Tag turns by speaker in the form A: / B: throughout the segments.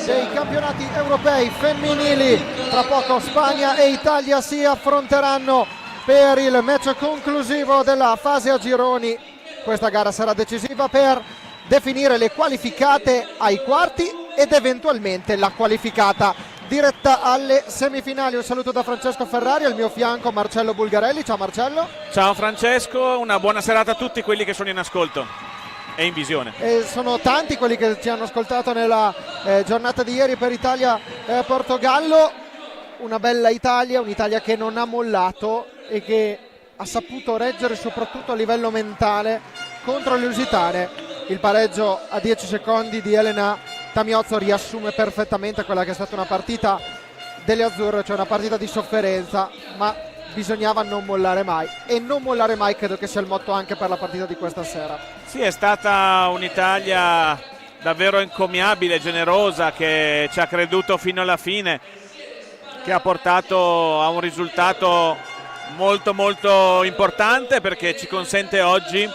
A: dei campionati europei femminili. Tra poco Spagna e Italia si affronteranno per il match conclusivo della fase a gironi. Questa gara sarà decisiva per definire le qualificate ai quarti ed eventualmente la qualificata diretta alle semifinali. Un saluto da Francesco Ferrari, al mio fianco Marcello Bulgarelli. Ciao Marcello.
B: Ciao Francesco, una buona serata a tutti quelli che sono in ascolto e in visione.
A: Sono tanti quelli che ci hanno ascoltato nella giornata di ieri per Italia-Portogallo. Una bella Italia, un'Italia che non ha mollato e che ha saputo reggere soprattutto a livello mentale contro le lusitane. Il pareggio a 10 secondi di Elena Tamiozzo riassume perfettamente quella che è stata una partita delle azzurre, cioè una partita di sofferenza, ma bisognava non mollare mai, e non mollare mai credo che sia il motto anche per la partita di questa sera.
B: Sì, è stata un'Italia davvero encomiabile, generosa, che ci ha creduto fino alla fine, che ha portato a un risultato molto molto importante, perché ci consente oggi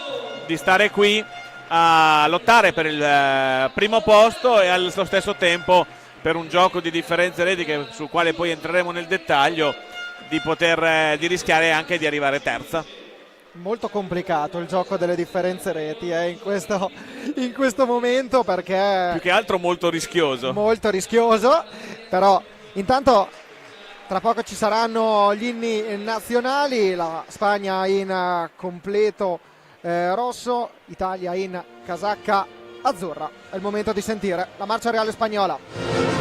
B: di stare qui a lottare per il primo posto e allo stesso tempo, per un gioco di differenze reti sul quale poi entreremo nel dettaglio, di rischiare anche di arrivare terza.
A: Molto complicato il gioco delle differenze reti in questo momento, perché
B: più che altro molto rischioso,
A: però intanto tra poco ci saranno gli inni nazionali. La Spagna in completo rosso, Italia in casacca azzurra. È il momento di sentire la marcia reale spagnola.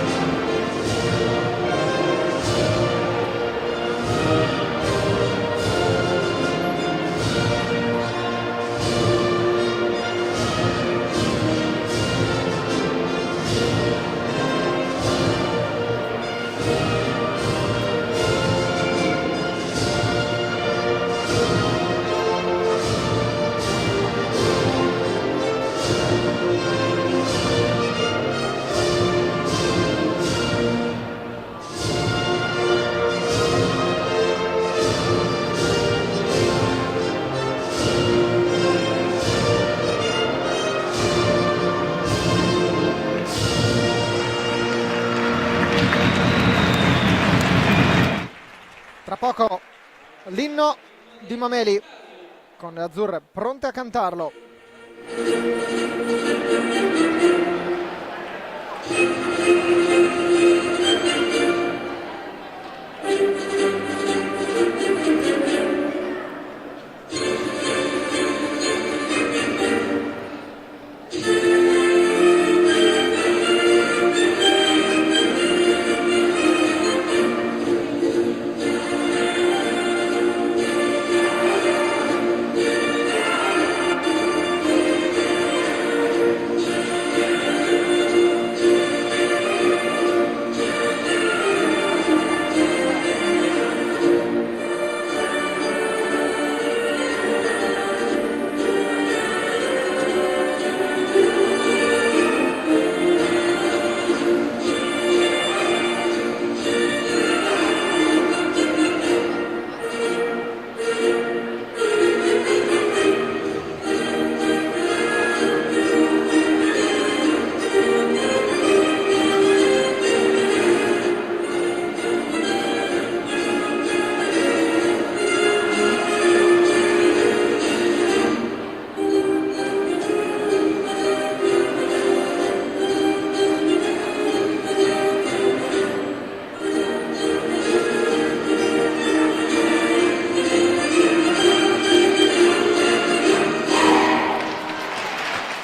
A: Tra poco l'inno di Mameli, con le azzurre pronte a cantarlo.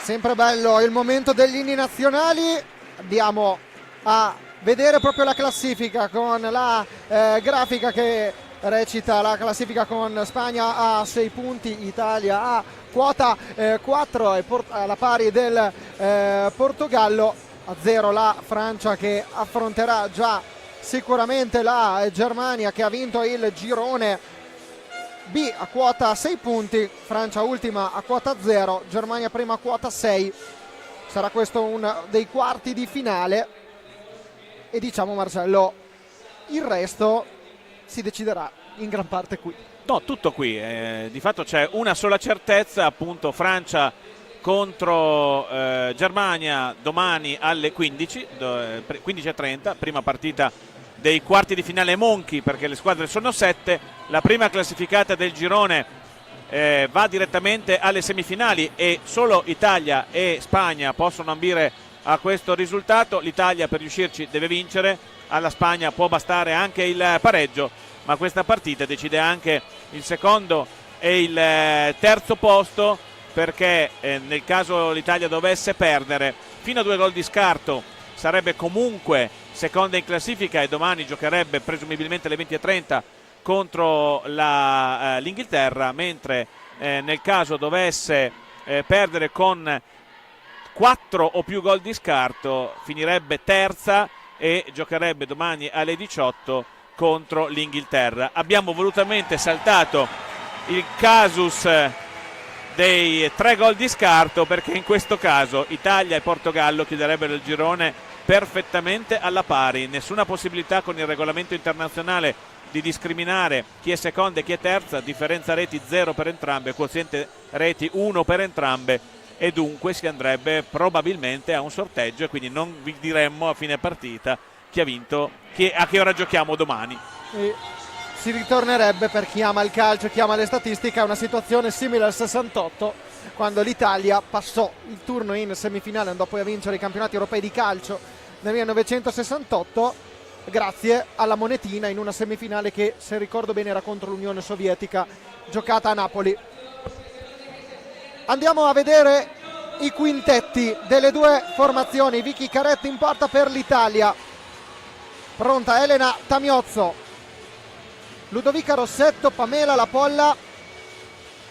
A: Sempre bello il momento degli inni nazionali. Andiamo a vedere proprio la classifica con la grafica che recita la classifica, con Spagna a 6 punti, Italia a quota 4 e alla pari del Portogallo, a 0 la Francia, che affronterà già sicuramente la Germania, che ha vinto il girone B a quota 6 punti, Francia ultima a quota 0, Germania prima a quota 6. Sarà questo uno dei quarti di finale e diciamo, Marcello, il resto si deciderà in gran parte qui.
B: No, tutto qui. Di fatto c'è una sola certezza, appunto Francia contro Germania domani alle 15, 15:30, prima partita dei quarti di finale Monchi, perché le squadre sono 7. La prima classificata del girone va direttamente alle semifinali e solo Italia e Spagna possono ambire a questo risultato. L'Italia per riuscirci deve vincere, alla Spagna può bastare anche il pareggio, ma questa partita decide anche il secondo e il terzo posto, perché nel caso l'Italia dovesse perdere fino a 2 gol di scarto sarebbe comunque seconda in classifica e domani giocherebbe presumibilmente alle 20:30 contro l'Inghilterra, mentre nel caso dovesse perdere con 4 o più gol di scarto finirebbe terza e giocherebbe domani alle 18 contro l'Inghilterra. Abbiamo volutamente saltato il casus dei 3 gol di scarto perché in questo caso Italia e Portogallo chiuderebbero il girone perfettamente alla pari, nessuna possibilità con il regolamento internazionale di discriminare chi è seconda e chi è terza, differenza reti 0 per entrambe, quoziente reti 1 per entrambe, e dunque si andrebbe probabilmente a un sorteggio e quindi non vi diremmo a fine partita chi ha vinto, a che ora giochiamo domani.
A: E si ritornerebbe, per chi ama il calcio, chi ama le statistiche, a una situazione simile al 68, quando l'Italia passò il turno in semifinale, andò poi a vincere i campionati europei di calcio nel 1968 grazie alla monetina in una semifinale che, se ricordo bene, era contro l'Unione Sovietica, giocata a Napoli. Andiamo a vedere i quintetti delle due formazioni. Vicky Caretti in porta per l'Italia, pronta Elena Tamiozzo, Ludovica Rossetto, Pamela Lapolla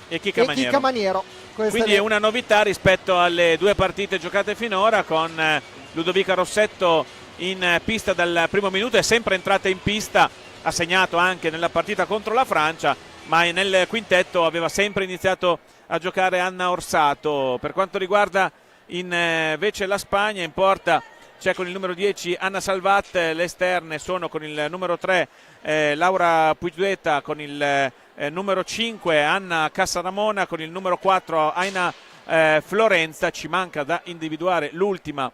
B: e Chicca
A: Maniero.
B: Quindi è una novità rispetto alle due partite giocate finora, con Ludovica Rossetto in pista dal primo minuto, è sempre entrata in pista, ha segnato anche nella partita contro la Francia, ma nel quintetto aveva sempre iniziato a giocare Anna Orsato. Per quanto riguarda invece la Spagna, in porta c'è con il numero 10 Anna Salvat, le esterne sono con il numero 3 Laura Puigdueta, con il numero 5 Anna Casaramona, con il numero 4 Aina Florenza. Ci manca da individuare l'ultima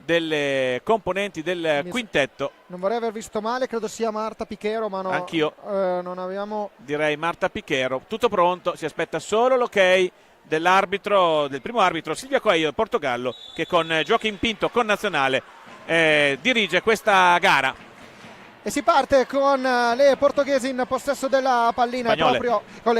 B: delle componenti del quintetto.
A: Non vorrei aver visto male, credo sia Marta Pichero, ma no,
B: anch'io
A: non abbiamo,
B: direi Marta Pichero. Tutto pronto, si aspetta solo l'ok dell'arbitro, del primo arbitro Silvia Coelho del Portogallo, che con Joaquim Pinto connazionale dirige questa gara.
A: E si parte con le portoghesi in possesso della pallina,
B: Spagnole.
A: proprio con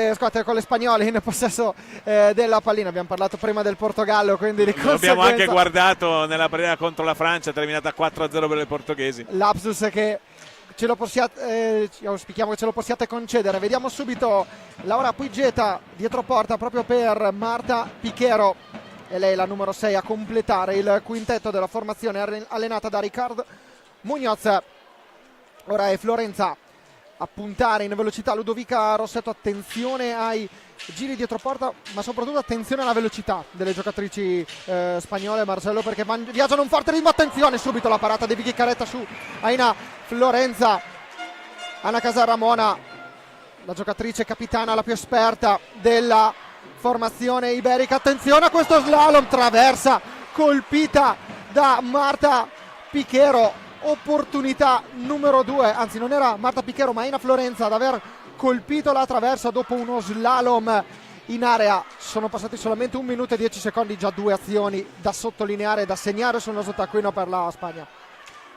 A: le spagnole in possesso della pallina. Abbiamo parlato prima del Portogallo, quindi di conseguenza
B: abbiamo anche guardato nella partita contro la Francia, terminata 4-0 per le portoghesi.
A: Lapsus che ce lo auspichiamo che ce lo possiate concedere. Vediamo subito Laura Puigeta dietro porta proprio per Marta Pichero, e lei la numero 6 a completare il quintetto della formazione allenata da Ricard Muñoz. Ora è Florenza a puntare in velocità, Ludovica Rossetto, attenzione ai giri dietro porta, ma soprattutto attenzione alla velocità delle giocatrici spagnole, Marcello, perché viaggiano un forte ritmo. Attenzione, subito la parata di Vicky Caretta su Aina Florenza. Anna Casaramona, la giocatrice capitana, la più esperta della formazione iberica. Attenzione a questo slalom, traversa colpita da Marta Pichero. Opportunità numero 2, anzi non era Marta Pichero ma Aina Florenza ad aver colpito la traversa dopo uno slalom in area. Sono passati solamente 1 minuto e 10 secondi, già 2 azioni da sottolineare e da segnare sul naso taccuino per la Spagna.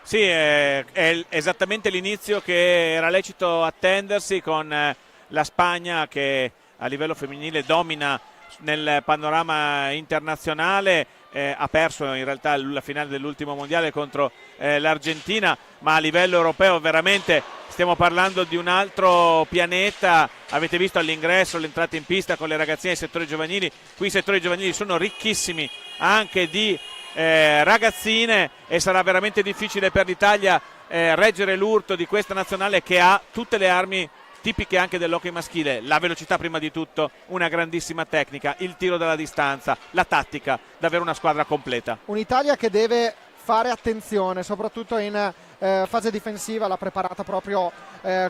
B: Sì, è esattamente l'inizio che era lecito attendersi, con la Spagna che a livello femminile domina nel panorama internazionale. Ha perso in realtà la finale dell'ultimo mondiale contro l'Argentina, ma a livello europeo veramente stiamo parlando di un altro pianeta. Avete visto all'ingresso l'entrata in pista con le ragazzine dei settori giovanili. Qui i settori giovanili sono ricchissimi anche di ragazzine, e sarà veramente difficile per l'Italia reggere l'urto di questa nazionale che ha tutte le armi tipiche anche dell'hockey maschile: la velocità prima di tutto, una grandissima tecnica, il tiro dalla distanza, la tattica, davvero una squadra completa.
A: Un'Italia che deve fare attenzione, soprattutto in fase difensiva. L'ha preparata proprio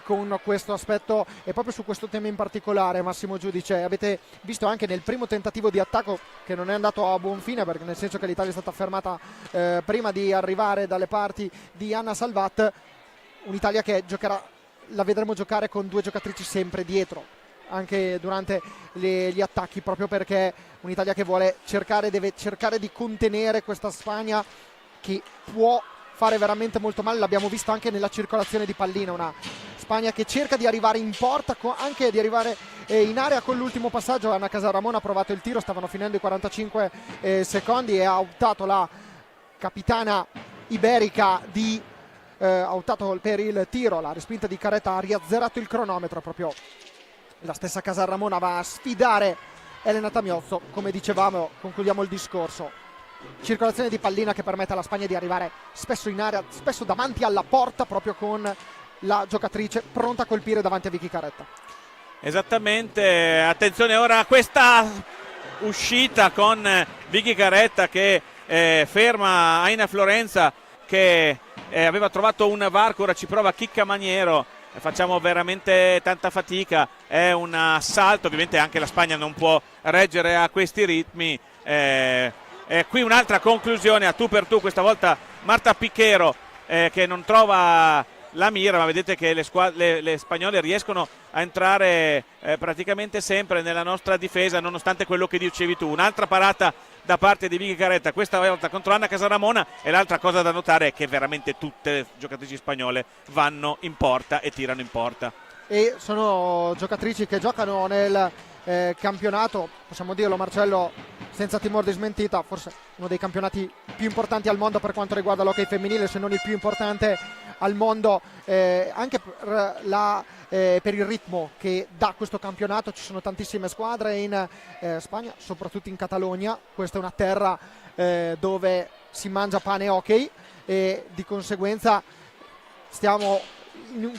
A: con questo aspetto e proprio su questo tema in particolare, Massimo Giudice. Avete visto anche nel primo tentativo di attacco che non è andato a buon fine, perché nel senso che l'Italia è stata fermata prima di arrivare dalle parti di Anna Salvat. Un'Italia che giocherà, la vedremo giocare con 2 giocatrici sempre dietro anche durante gli attacchi, proprio perché un'Italia che deve cercare di contenere questa Spagna, che può fare veramente molto male. L'abbiamo visto anche nella circolazione di pallina, una Spagna che cerca di arrivare in porta, anche di arrivare in area con l'ultimo passaggio. Anna Casaramon ha provato il tiro, stavano finendo i 45 secondi e ha optato la capitana iberica ha optato per il tiro. La respinta di Caretta ha riazzerato il cronometro. Proprio la stessa Casaramon va a sfidare Elena Tamiozzo. Come dicevamo, concludiamo il discorso, circolazione di pallina che permette alla Spagna di arrivare spesso in area, spesso davanti alla porta, proprio con la giocatrice pronta a colpire davanti a Vicky Caretta.
B: Esattamente, attenzione ora a questa uscita con Vicky Caretta che ferma Aina Florenza, che aveva trovato un varco, ora ci prova Chicca Maniero. Facciamo veramente tanta fatica, è un assalto, ovviamente anche la Spagna non può reggere a questi ritmi. Qui un'altra conclusione a tu per tu, questa volta Marta Piquero che non trova la mira, ma vedete che le spagnole riescono a entrare praticamente sempre nella nostra difesa, nonostante quello che dicevi tu. Un'altra parata da parte di Vicky Caretta, questa volta contro Anna Casaramona, e l'altra cosa da notare è che veramente tutte le giocatrici spagnole vanno in porta e tirano in porta.
A: E sono giocatrici che giocano nel campionato, possiamo dirlo Marcello, senza timore di smentita, forse uno dei campionati più importanti al mondo per quanto riguarda l'hockey femminile, se non il più importante al mondo, anche per il ritmo che dà questo campionato. Ci sono tantissime squadre in Spagna, soprattutto in Catalogna. Questa è una terra dove si mangia pane e hockey, e di conseguenza stiamo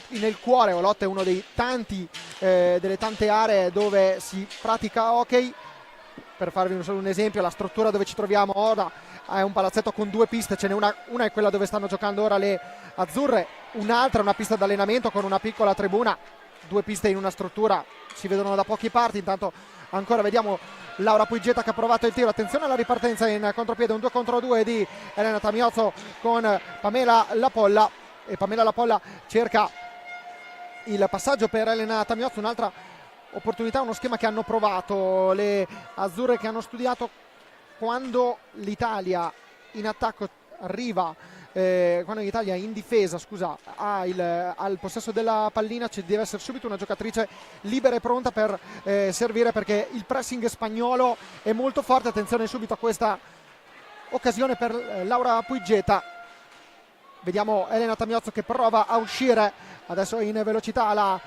A: nel cuore. Olot è uno dei delle tante aree dove si pratica hockey. Per farvi solo un esempio, la struttura dove ci troviamo ora è un palazzetto con 2 piste, ce n'è una è quella dove stanno giocando ora le azzurre, un'altra è una pista d'allenamento con una piccola tribuna. 2 piste in una struttura si vedono da poche parti. Intanto ancora vediamo Laura Puigeta che ha provato il tiro, attenzione alla ripartenza in contropiede, un 2 contro 2 di Elena Tamiozzo con Pamela Lapolla, e Pamela Lapolla cerca il passaggio per Elena Tamiozzo. Un'altra opportunità, uno schema che hanno provato le azzurre, che hanno studiato quando l'Italia in attacco arriva, quando l'Italia in difesa, scusa, al possesso della pallina, ci deve essere subito una giocatrice libera e pronta per servire, perché il pressing spagnolo è molto forte. Attenzione subito a questa occasione per Laura Puigeta. Vediamo Elena Tamiozzo che prova a uscire adesso in velocità, la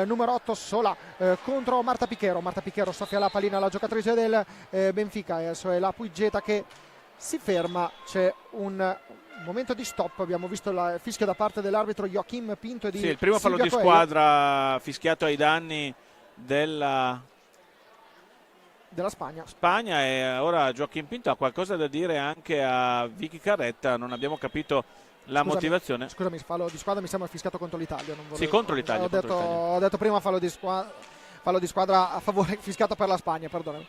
A: numero 8 sola contro Marta Piquero. Marta Piquero soffia la pallina, la giocatrice del Benfica, e adesso è la Puigeta che si ferma. C'è un momento di stop, abbiamo visto il fischio da parte dell'arbitro Joachim Pinto e di
B: il primo fallo di squadra fischiato ai danni della Spagna, e ora Joachim Pinto ha qualcosa da dire anche a Vicky Caretta. Non abbiamo capito la motivazione.
A: Scusami, fallo di squadra mi sembra fischiato contro l'Italia.
B: Sì, contro l'Italia.
A: Ho detto prima fallo di squadra a favore, fischiato per la Spagna, perdonami.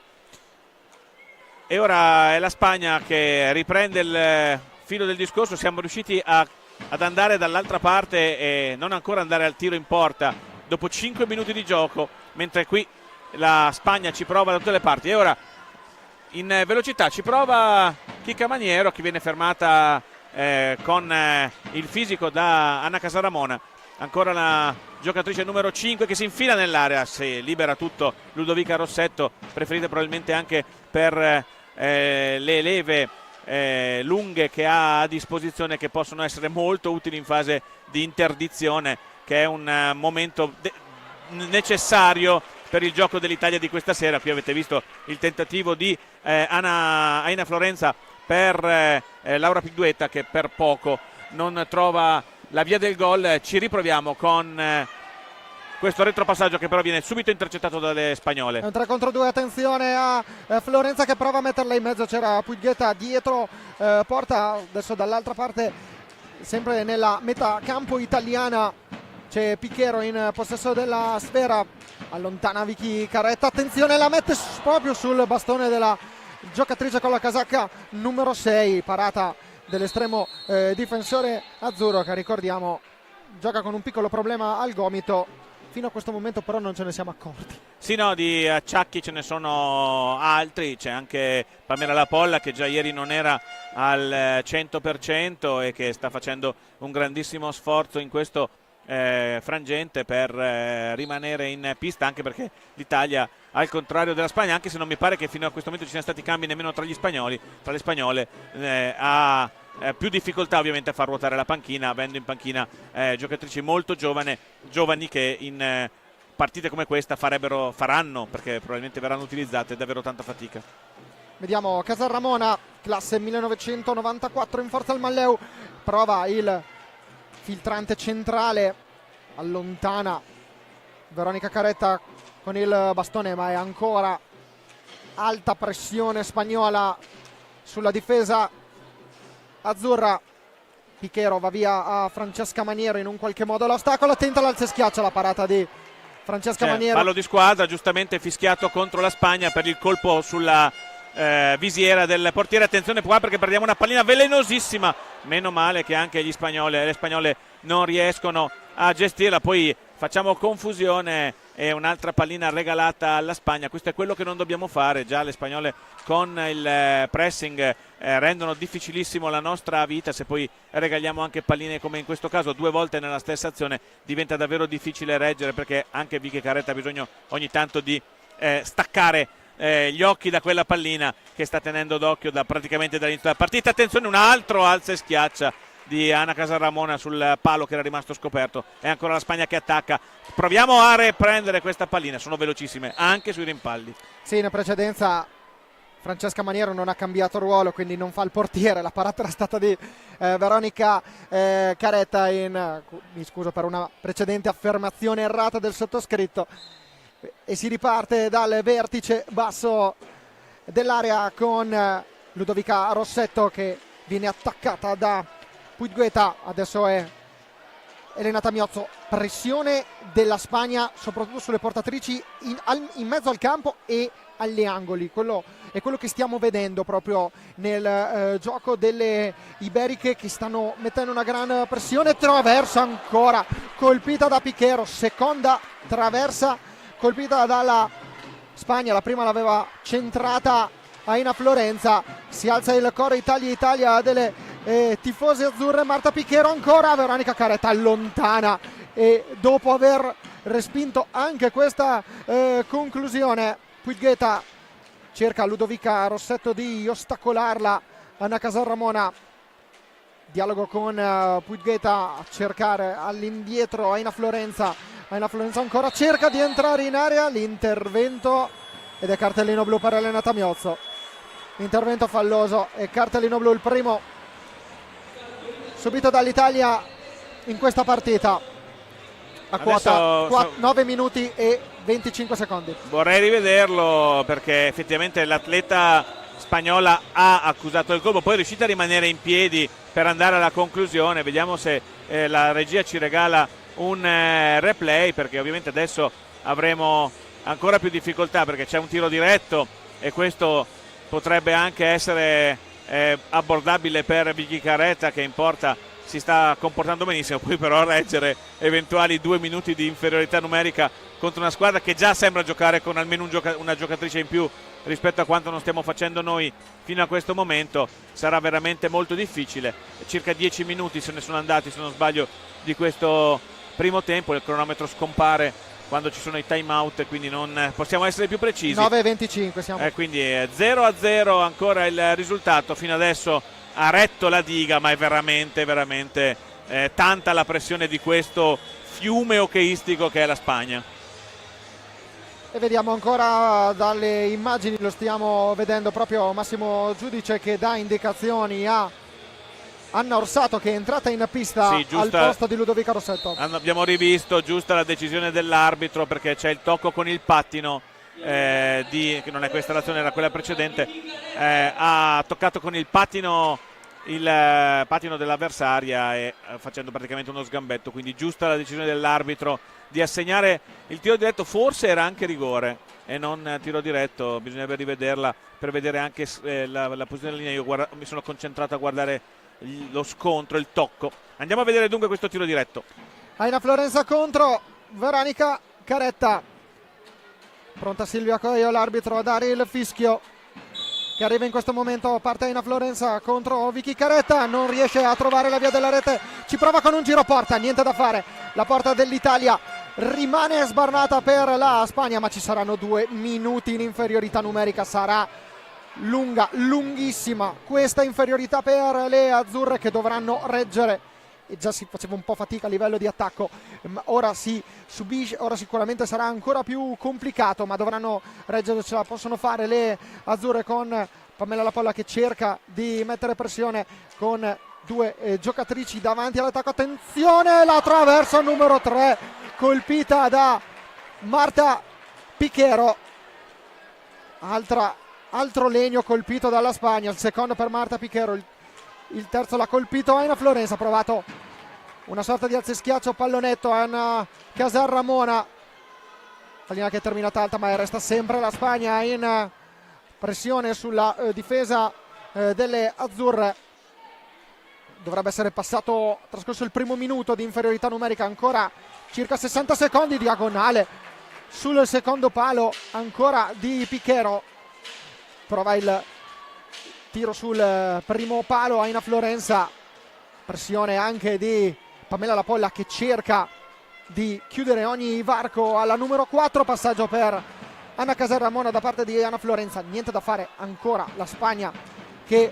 B: E ora è la Spagna che riprende il filo del discorso. Siamo riusciti ad andare dall'altra parte e non ancora andare al tiro in porta dopo 5 minuti di gioco, mentre qui la Spagna ci prova da tutte le parti. E ora in velocità ci prova Chicca Maniero, che viene fermata con il fisico da Anna Casaramona. Ancora la giocatrice numero 5 che si infila nell'area, si libera tutto Ludovica Rossetto, preferita probabilmente anche per le leve lunghe che ha a disposizione, che possono essere molto utili in fase di interdizione, che è un momento necessario per il gioco dell'Italia di questa sera. Qui avete visto il tentativo di Aina Florenza per Laura Piguetta, che per poco non trova la via del gol. Ci riproviamo con questo retropassaggio che però viene subito intercettato dalle spagnole.
A: È un 3 contro 2, attenzione a Florenza che prova a metterla in mezzo, c'era Puiggueta dietro porta, adesso dall'altra parte sempre nella metà campo italiana c'è Piquero in possesso della sfera, allontana Vicky Caretta, attenzione, la mette proprio sul bastone della giocatrice con la casacca numero 6, parata dell'estremo difensore azzurro che ricordiamo gioca con un piccolo problema al gomito. Fino a questo momento però non ce ne siamo accorti.
B: Sì, no, di acciacchi ce ne sono altri, c'è anche Pamela Lapolla che già ieri non era al 100% e che sta facendo un grandissimo sforzo in questo frangente per rimanere in pista, anche perché l'Italia, al contrario della Spagna, anche se non mi pare che fino a questo momento ci siano stati cambi nemmeno tra le spagnole, ha più difficoltà ovviamente a far ruotare la panchina, avendo in panchina giocatrici molto giovani che in partite come questa faranno, perché probabilmente verranno utilizzate, davvero tanta fatica.
A: Vediamo Casarramona, classe 1994, in forza al Malleu, prova il filtrante centrale, allontana Veronica Caretta con il bastone, ma è ancora alta pressione spagnola sulla difesa azzurra. Piquero va via a Francesca Maniero, in un qualche modo l'ostacolo, attenta l'alza e schiaccia la parata di Francesca Maniero.
B: Fallo di squadra, giustamente fischiato contro la Spagna per il colpo sulla visiera del portiere. Attenzione qua perché perdiamo una pallina velenosissima, meno male che anche le spagnole non riescono a gestirla, poi facciamo confusione e un'altra pallina regalata alla Spagna. Questo è quello che non dobbiamo fare, già le spagnole con il pressing rendono difficilissimo la nostra vita, se poi regaliamo anche palline come in questo caso 2 volte nella stessa azione diventa davvero difficile reggere, perché anche Vicky Caretta ha bisogno ogni tanto di staccare gli occhi da quella pallina che sta tenendo d'occhio praticamente dall'inizio della partita. Attenzione, un altro alza e schiaccia di Ana Casarramona sul palo che era rimasto scoperto. È ancora la Spagna che attacca, proviamo a riprendere questa pallina, sono velocissime anche sui rimpalli.
A: Sì, in precedenza Francesca Maniero non ha cambiato ruolo, quindi non fa il portiere, la parata era stata di Veronica Caretta, mi scuso per una precedente affermazione errata del sottoscritto, e si riparte dal vertice basso dell'area con Ludovica Rossetto che viene attaccata da Puiggueta. Adesso è Elena Tamiozzo, pressione della Spagna soprattutto sulle portatrici in mezzo al campo e agli angoli, quello è quello che stiamo vedendo proprio nel gioco delle iberiche, che stanno mettendo una gran pressione. Traversa ancora colpita da Piquero, seconda traversa colpita dalla Spagna, la prima l'aveva centrata Aina Florenza. Si alza il coro Italia delle tifose azzurre. Marta Piquero ancora, Veronica Caretta allontana, e dopo aver respinto anche questa conclusione Puiggueta cerca Ludovica Rossetto di ostacolarla. Anna Casarramona, dialogo con Puiggueta, a cercare all'indietro Aina Florenza ancora cerca di entrare in area, l'intervento, ed è cartellino blu per Elena Tamiozzo, intervento falloso e cartellino blu, il primo subito dall'Italia in questa partita a quota 9 minuti e 25 secondi.
B: Vorrei rivederlo perché effettivamente l'atleta spagnola ha accusato il colpo, poi è riuscita a rimanere in piedi per andare alla conclusione. Vediamo se la regia ci regala un replay, perché ovviamente adesso avremo ancora più difficoltà perché c'è un tiro diretto e questo potrebbe anche essere abbordabile per Vicky Caretta, che in porta si sta comportando benissimo, poi però reggere eventuali 2 minuti di inferiorità numerica contro una squadra che già sembra giocare con almeno una giocatrice in più rispetto a quanto non stiamo facendo noi fino a questo momento sarà veramente molto difficile. Circa 10 minuti se ne sono andati, se non sbaglio, di questo primo tempo. Il cronometro scompare quando ci sono i time out, quindi non possiamo essere più precisi.
A: 9:25 siamo.
B: Quindi 0-0 ancora il risultato. Fino adesso ha retto la diga, ma è veramente tanta la pressione di questo fiume hockeyistico che è la Spagna.
A: E vediamo ancora dalle immagini, lo stiamo vedendo proprio Massimo Giudice che dà indicazioni a Anna Orsato, che è entrata in pista al posto di Ludovica Rossetto.
B: Abbiamo rivisto, giusta la decisione dell'arbitro, perché c'è il tocco con il pattino che non è questa l'azione, era quella precedente, ha toccato con il pattino dell'avversaria e facendo praticamente uno sgambetto, quindi giusta la decisione dell'arbitro di assegnare il tiro diretto. Forse era anche rigore e non tiro diretto, bisognerebbe rivederla per vedere anche la posizione della linea. Io mi sono concentrato a guardare lo scontro, il tocco. Andiamo a vedere dunque questo tiro diretto.
A: Aina Florenza contro Veronica Caretta. Pronta Silvia Coio, l'arbitro a dare il fischio, che arriva in questo momento. Parte Aina Florenza contro Vicky Caretta, non riesce a trovare la via della rete, ci prova con un giro porta, niente da fare. La porta dell'Italia rimane sbarrata per la Spagna, ma ci saranno 2 minuti in inferiorità numerica. Sarà lunghissima questa inferiorità per le azzurre, che dovranno reggere. E già si faceva un po' fatica a livello di attacco, ora si subisce, ora sicuramente sarà ancora più complicato, ma dovranno reggere, ce la possono fare le azzurre, con Pamela Lapolla che cerca di mettere pressione con 2 giocatrici davanti all'attacco. Attenzione, la traversa numero 3 colpita da Marta Piquero, altro legno colpito dalla Spagna, il secondo per Marta Piquero, il terzo l'ha colpito Aina Florenza. Ha provato una sorta di alzeschiaccio pallonetto Anna Casarramona, pallina che è terminata alta, ma resta sempre la Spagna in pressione sulla difesa delle azzurre. Dovrebbe essere trascorso il primo minuto di inferiorità numerica, ancora circa 60 secondi. Diagonale sul secondo palo ancora di Piquero, prova il tiro sul primo palo Aina Florenza, pressione anche di Pamela Lapolla che cerca di chiudere ogni varco alla numero 4, passaggio per Anna Casarramona da parte di Aina Florenza. Niente da fare, ancora la Spagna che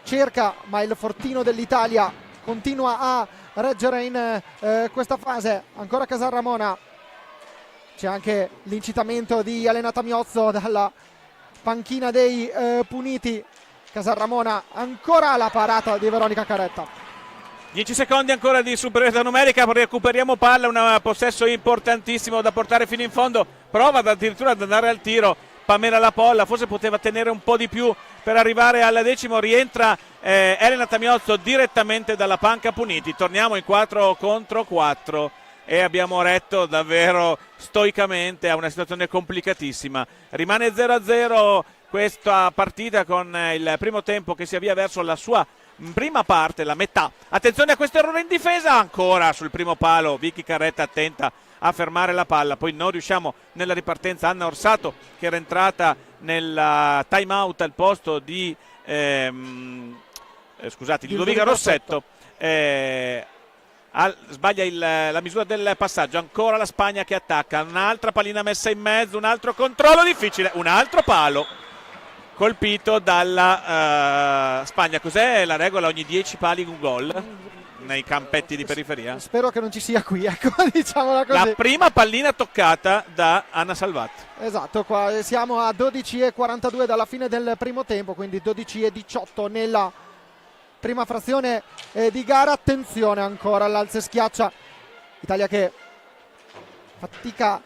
A: cerca, ma il fortino dell'Italia continua a reggere in questa fase. Ancora Casarramona, c'è anche l'incitamento di Elena Tamiozzo dalla panchina dei puniti. Casarramona, ancora la parata di Veronica Caretta.
B: 10 secondi ancora di superiorità numerica, recuperiamo palla, un possesso importantissimo da portare fino in fondo. Prova addirittura ad andare al tiro Pamela Lapolla, forse poteva tenere un po' di più per arrivare al decimo. Rientra Elena Tamiozzo direttamente dalla panca puniti. Torniamo in 4 contro 4 e abbiamo retto davvero stoicamente a una situazione complicatissima. Rimane 0-0 questa partita, con il primo tempo che si avvia verso la sua prima parte, la metà. Attenzione a questo errore in difesa, ancora sul primo palo Vicky Caretta attenta a fermare la palla, poi non riusciamo nella ripartenza. Anna Orsato, che era entrata nel time out al posto di Ludovica Rossetto, sbaglia la misura del passaggio. Ancora la Spagna che attacca, un'altra pallina messa in mezzo, un altro controllo difficile, un altro palo colpito dalla Spagna. Cos'è la regola? Ogni 10 pali un gol nei campetti di periferia?
A: Spero che non ci sia qui, ecco, diciamola così.
B: La prima pallina toccata da Anna Salvat.
A: Esatto, qua siamo a 12:42 dalla fine del primo tempo, quindi 12:18 nella prima frazione di gara. Attenzione ancora all'alzeschiaccia, Italia che fatica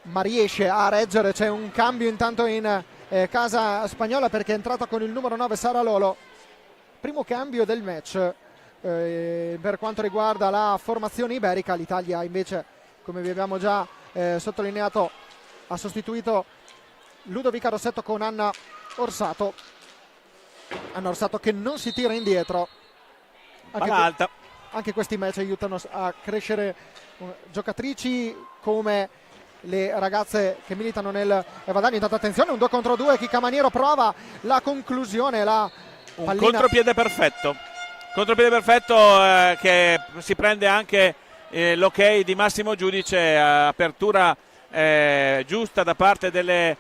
A: ma riesce a reggere. C'è un cambio intanto in casa spagnola, perché è entrata con il numero 9 Sara Lolo. Primo cambio del match per quanto riguarda la formazione iberica. L'Italia invece, come vi abbiamo già sottolineato, ha sostituito Ludovica Rossetto con Anna Orsato. Anna Orsato che non si tira indietro. Anche questi match aiutano a crescere giocatrici come le ragazze che militano nel Vadani. Intanto attenzione, un 2 contro 2, Chicamaniero prova la conclusione,
B: un contropiede perfetto che si prende anche l'ok di Massimo Giudice. Apertura giusta da parte delle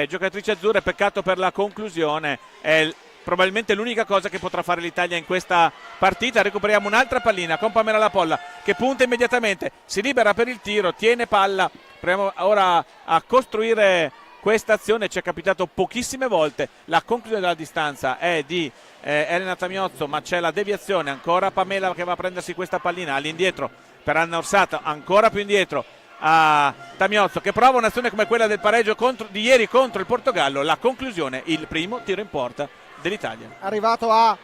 B: giocatrici azzurre, peccato per la conclusione. È probabilmente l'unica cosa che potrà fare l'Italia in questa partita. Recuperiamo un'altra pallina con Pamela Lapolla che punta immediatamente, si libera per il tiro, tiene palla. Proviamo ora a costruire questa azione ci è capitato pochissime volte. La conclusione della distanza è di Elena Tamiozzo, ma c'è la deviazione, ancora Pamela che va a prendersi questa pallina all'indietro per Anna Orsato, ancora più indietro a Tamiozzo che prova un'azione come quella del pareggio di ieri contro il Portogallo. La conclusione, il primo tiro in porta dell'Italia,
A: arrivato a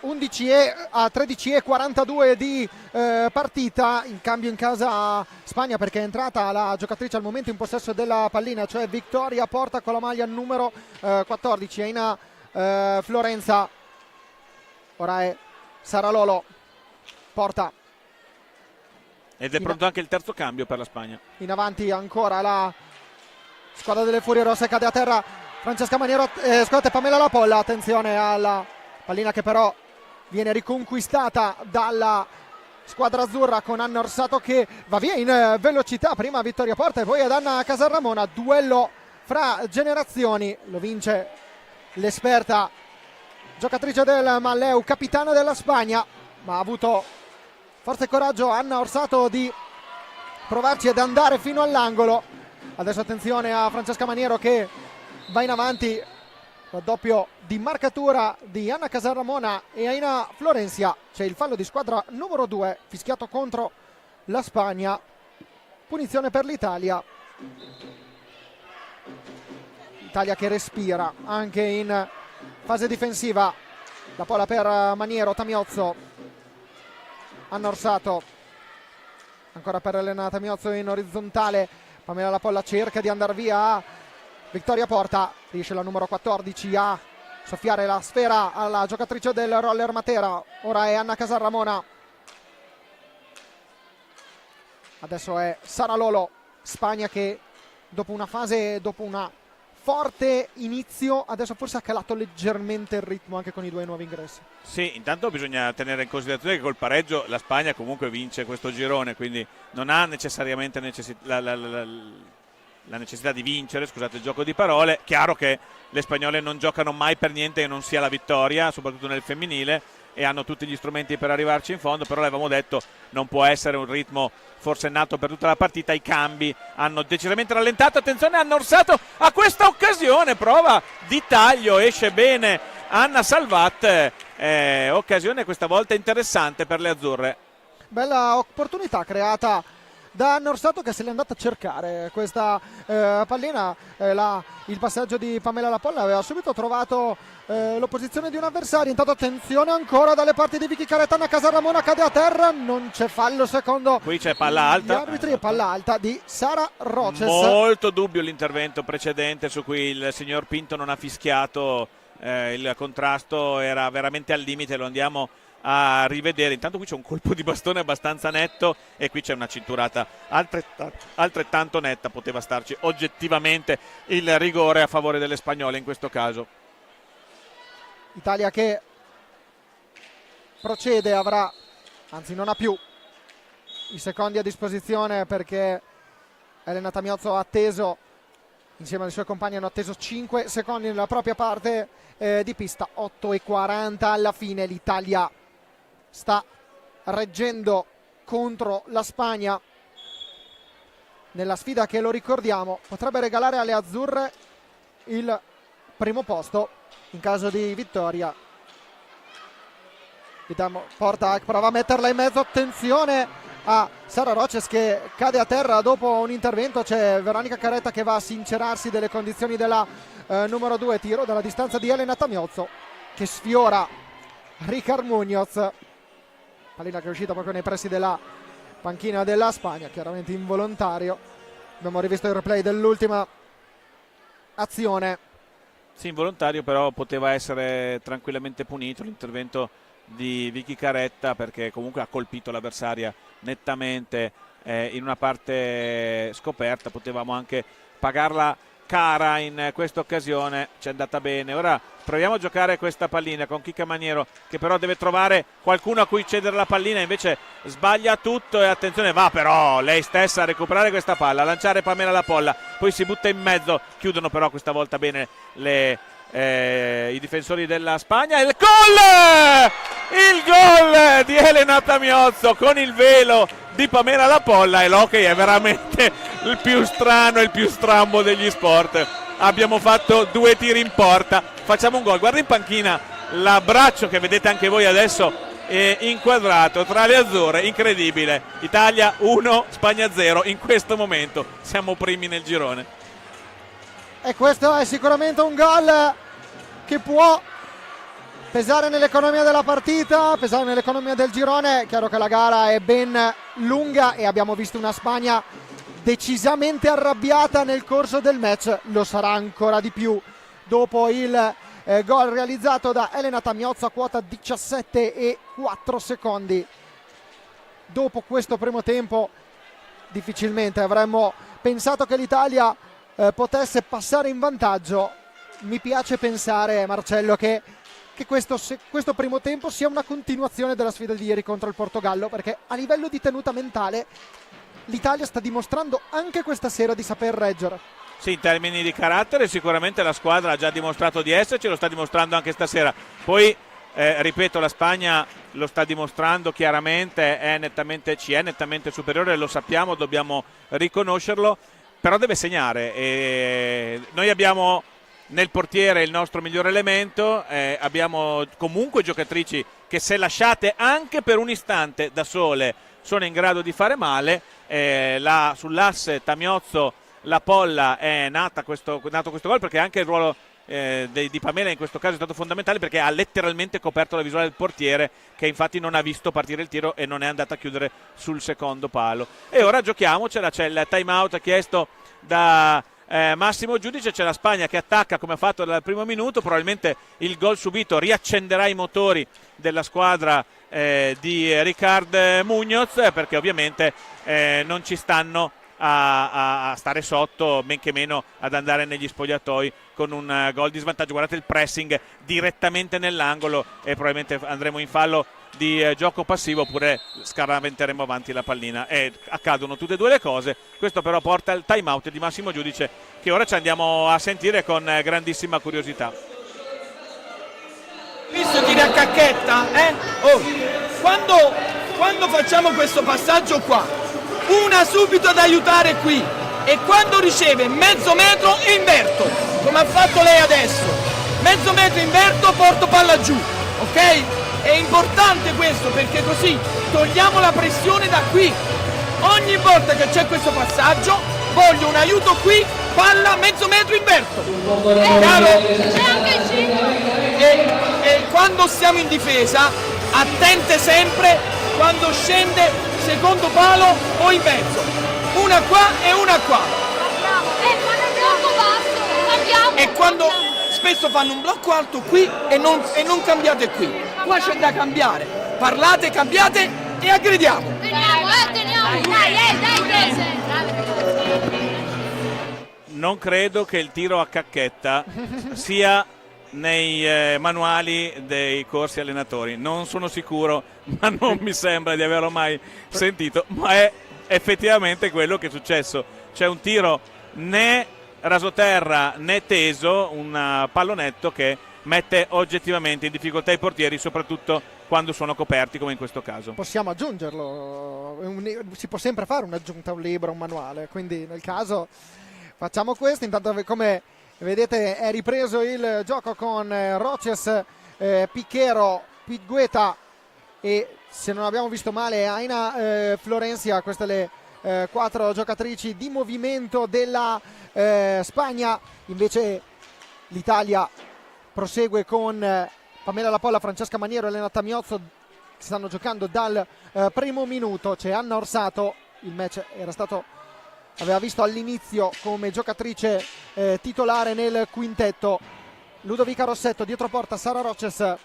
A: 13:42 di partita. In cambio in casa Spagna, perché è entrata la giocatrice al momento in possesso della pallina, cioè Victoria Porta con la maglia numero 14. Aina Florenza, ora è Sara Lolo. Porta,
B: ed è pronto anche il terzo cambio per la Spagna.
A: in avanti ancora la squadra delle Furie Rosse, cade a terra Francesca Maniero, scusate, Pamela Lapolla. Attenzione alla pallina che però viene riconquistata dalla squadra azzurra con Anna Orsato che va via in velocità, prima Vittoria Porta e poi ad Anna Casarramona. Duello fra generazioni, lo vince l'esperta giocatrice del Malleu, capitana della Spagna, ma ha avuto forza e coraggio Anna Orsato di provarci ed andare fino all'angolo. Adesso attenzione a Francesca Maniero che va in avanti, raddoppio di marcatura di Anna Casarramona e Aina Florencia. C'è il fallo di squadra numero 2 fischiato contro la Spagna, punizione per l'Italia. Italia che respira anche in fase difensiva. La palla per Maniero, Tamiozzo, Anna Orsato, ancora per Elena Tamiozzo in orizzontale. Pamela Lapolla cerca di andare via a Vittoria Porta, riesce la numero 14 a soffiare la sfera alla giocatrice del roller Matera. Ora è Anna Casarramona, adesso è Sara Lolo. Spagna che dopo una forte inizio adesso forse ha calato leggermente il ritmo anche con i 2 nuovi ingressi.
B: Sì, intanto bisogna tenere in considerazione che col pareggio la Spagna comunque vince questo girone, quindi non ha necessariamente la necessità di vincere, scusate il gioco di parole. Chiaro che le spagnole non giocano mai per niente che non sia la vittoria, soprattutto nel femminile, e hanno tutti gli strumenti per arrivarci in fondo, però l'avevamo detto, non può essere un ritmo forse nato per tutta la partita. I cambi hanno decisamente rallentato. Attenzione, hanno Orsato a questa occasione, prova di taglio, esce bene Anna Salvat, occasione questa volta interessante per le azzurre.
A: Bella opportunità creata da Anna Orsato che se l'è andata a cercare questa pallina. Il passaggio di Pamela Lapolla aveva subito trovato l'opposizione di un avversario. Intanto attenzione ancora dalle parti di Vicky Caretta, Anna Casarramona cade a terra, non c'è fallo secondo
B: qui c'è palla alta,
A: gli arbitri, palla alta di Sara Roces.
B: Molto dubbio l'intervento precedente su cui il signor Pinto non ha fischiato, il contrasto era veramente al limite, lo andiamo a rivedere. Intanto qui c'è un colpo di bastone abbastanza netto e qui c'è una cinturata altrettanto netta. Poteva starci oggettivamente il rigore a favore delle spagnole in questo caso.
A: Italia che procede, non ha più i secondi a disposizione perché Elena Tamiozzo ha atteso, insieme ai suoi compagni hanno atteso 5 secondi nella propria parte di pista. 8:40 alla fine, l'Italia sta reggendo contro la Spagna nella sfida che, lo ricordiamo, potrebbe regalare alle azzurre il primo posto in caso di vittoria. Vediamo, Porta prova a metterla in mezzo, attenzione a Sara Roces che cade a terra dopo un intervento. C'è Veronica Caretta che va a sincerarsi delle condizioni della numero 2, tiro dalla distanza di Elena Tamiozzo che sfiora Ricard Munoz. Pallina che è uscita proprio nei pressi della panchina della Spagna, chiaramente involontario. Abbiamo rivisto il replay dell'ultima azione.
B: Sì, involontario, però poteva essere tranquillamente punito l'intervento di Vicky Caretta, perché comunque ha colpito l'avversaria nettamente in una parte scoperta. Potevamo anche pagarla cara in questa occasione, ci è andata bene. Ora proviamo a giocare questa pallina con Chicca Maniero, che però deve trovare qualcuno a cui cedere la pallina, invece sbaglia tutto. E attenzione, va però lei stessa a recuperare questa palla, a lanciare Pamela Lapolla, poi si butta in mezzo. Chiudono però questa volta bene i difensori della Spagna. Il gol di Elena Tamiozzo con il velo di Pamela Lapolla, e l'hockey è veramente il più strano e il più strambo degli sport. abbiamo fatto 2 tiri in porta, facciamo un gol. Guarda in panchina l'abbraccio che vedete anche voi adesso inquadrato tra le azzurre, incredibile. Italia 1, Spagna 0, in questo momento siamo primi nel girone.
A: E questo è sicuramente un gol che può pesare nell'economia della partita, pesare nell'economia del girone. Chiaro che la gara è ben lunga e abbiamo visto una Spagna decisamente arrabbiata nel corso del match, lo sarà ancora di più dopo il gol realizzato da Elena Tamiozzo a quota 17 e 4 secondi. Dopo questo primo tempo difficilmente avremmo pensato che l'Italia potesse passare in vantaggio. Mi piace pensare, Marcello, che questo primo tempo sia una continuazione della sfida di ieri contro il Portogallo, perché a livello di tenuta mentale l'Italia sta dimostrando anche questa sera di saper reggere.
B: Sì, in termini di carattere sicuramente la squadra ha già dimostrato di esserci, lo sta dimostrando anche stasera. Poi ripeto, la Spagna lo sta dimostrando chiaramente, ci è nettamente superiore, lo sappiamo, dobbiamo riconoscerlo, però deve segnare. E noi abbiamo nel portiere il nostro migliore elemento, abbiamo comunque giocatrici che, se lasciate anche per un istante da sole, sono in grado di fare male. Sull'asse Tamiozzo La Polla è nato questo gol, perché anche il ruolo di Pamela in questo caso è stato fondamentale, perché ha letteralmente coperto la visuale del portiere, che infatti non ha visto partire il tiro e non è andata a chiudere sul secondo palo. E ora giochiamocela, c'è il time out chiesto da Massimo Giudice, c'è la Spagna che attacca come ha fatto dal primo minuto. Probabilmente il gol subito riaccenderà i motori della squadra di Ricard Muñoz, perché ovviamente non ci stanno a stare sotto, men che meno ad andare negli spogliatoi con un gol di svantaggio. Guardate il pressing direttamente nell'angolo e probabilmente andremo in fallo di gioco passivo, oppure scaraventeremo avanti la pallina, e accadono tutte e due le cose. Questo però porta al time out di Massimo Giudice, che ora ci andiamo a sentire con grandissima curiosità.
C: Visto tiri a cacchetta? Quando facciamo questo passaggio qua, una subito ad aiutare qui, e quando riceve mezzo metro inverto, come ha fatto lei adesso, mezzo metro inverto, porto palla giù, ok? È importante questo, perché così togliamo la pressione da qui. Ogni volta che c'è questo passaggio voglio un aiuto qui, palla mezzo metro inverto, chiaro? E quando stiamo in difesa, attente sempre quando scende secondo palo o in mezzo, una qua e una qua. E quando spesso fanno un blocco alto qui e non cambiate qui. Qua c'è da cambiare. Parlate, cambiate e aggrediamo.
D: Teniamo. Dai.
B: Non credo che il tiro a cacchetta sia nei manuali dei corsi allenatori, non sono sicuro, ma non mi sembra di averlo mai sentito, ma è effettivamente quello che è successo. C'è un tiro né rasoterra né teso, un pallonetto che mette oggettivamente in difficoltà i portieri, soprattutto quando sono coperti come in questo caso.
A: Possiamo aggiungerlo, si può sempre fare un'aggiunta a un libro, un manuale, quindi nel caso facciamo questo. Intanto, come vedete, è ripreso il gioco con Roches, Pichero, Pigueta e, se non abbiamo visto male, Aina Florencia. Queste le 4 giocatrici di movimento della Spagna. Invece l'Italia prosegue con Pamela La Polla, Francesca Maniero, Elena Tamiozzo, che stanno giocando dal primo minuto. C'è Anna Orsato, il match aveva visto all'inizio come giocatrice titolare nel quintetto. Ludovica Rossetto, dietro porta Sara Roches,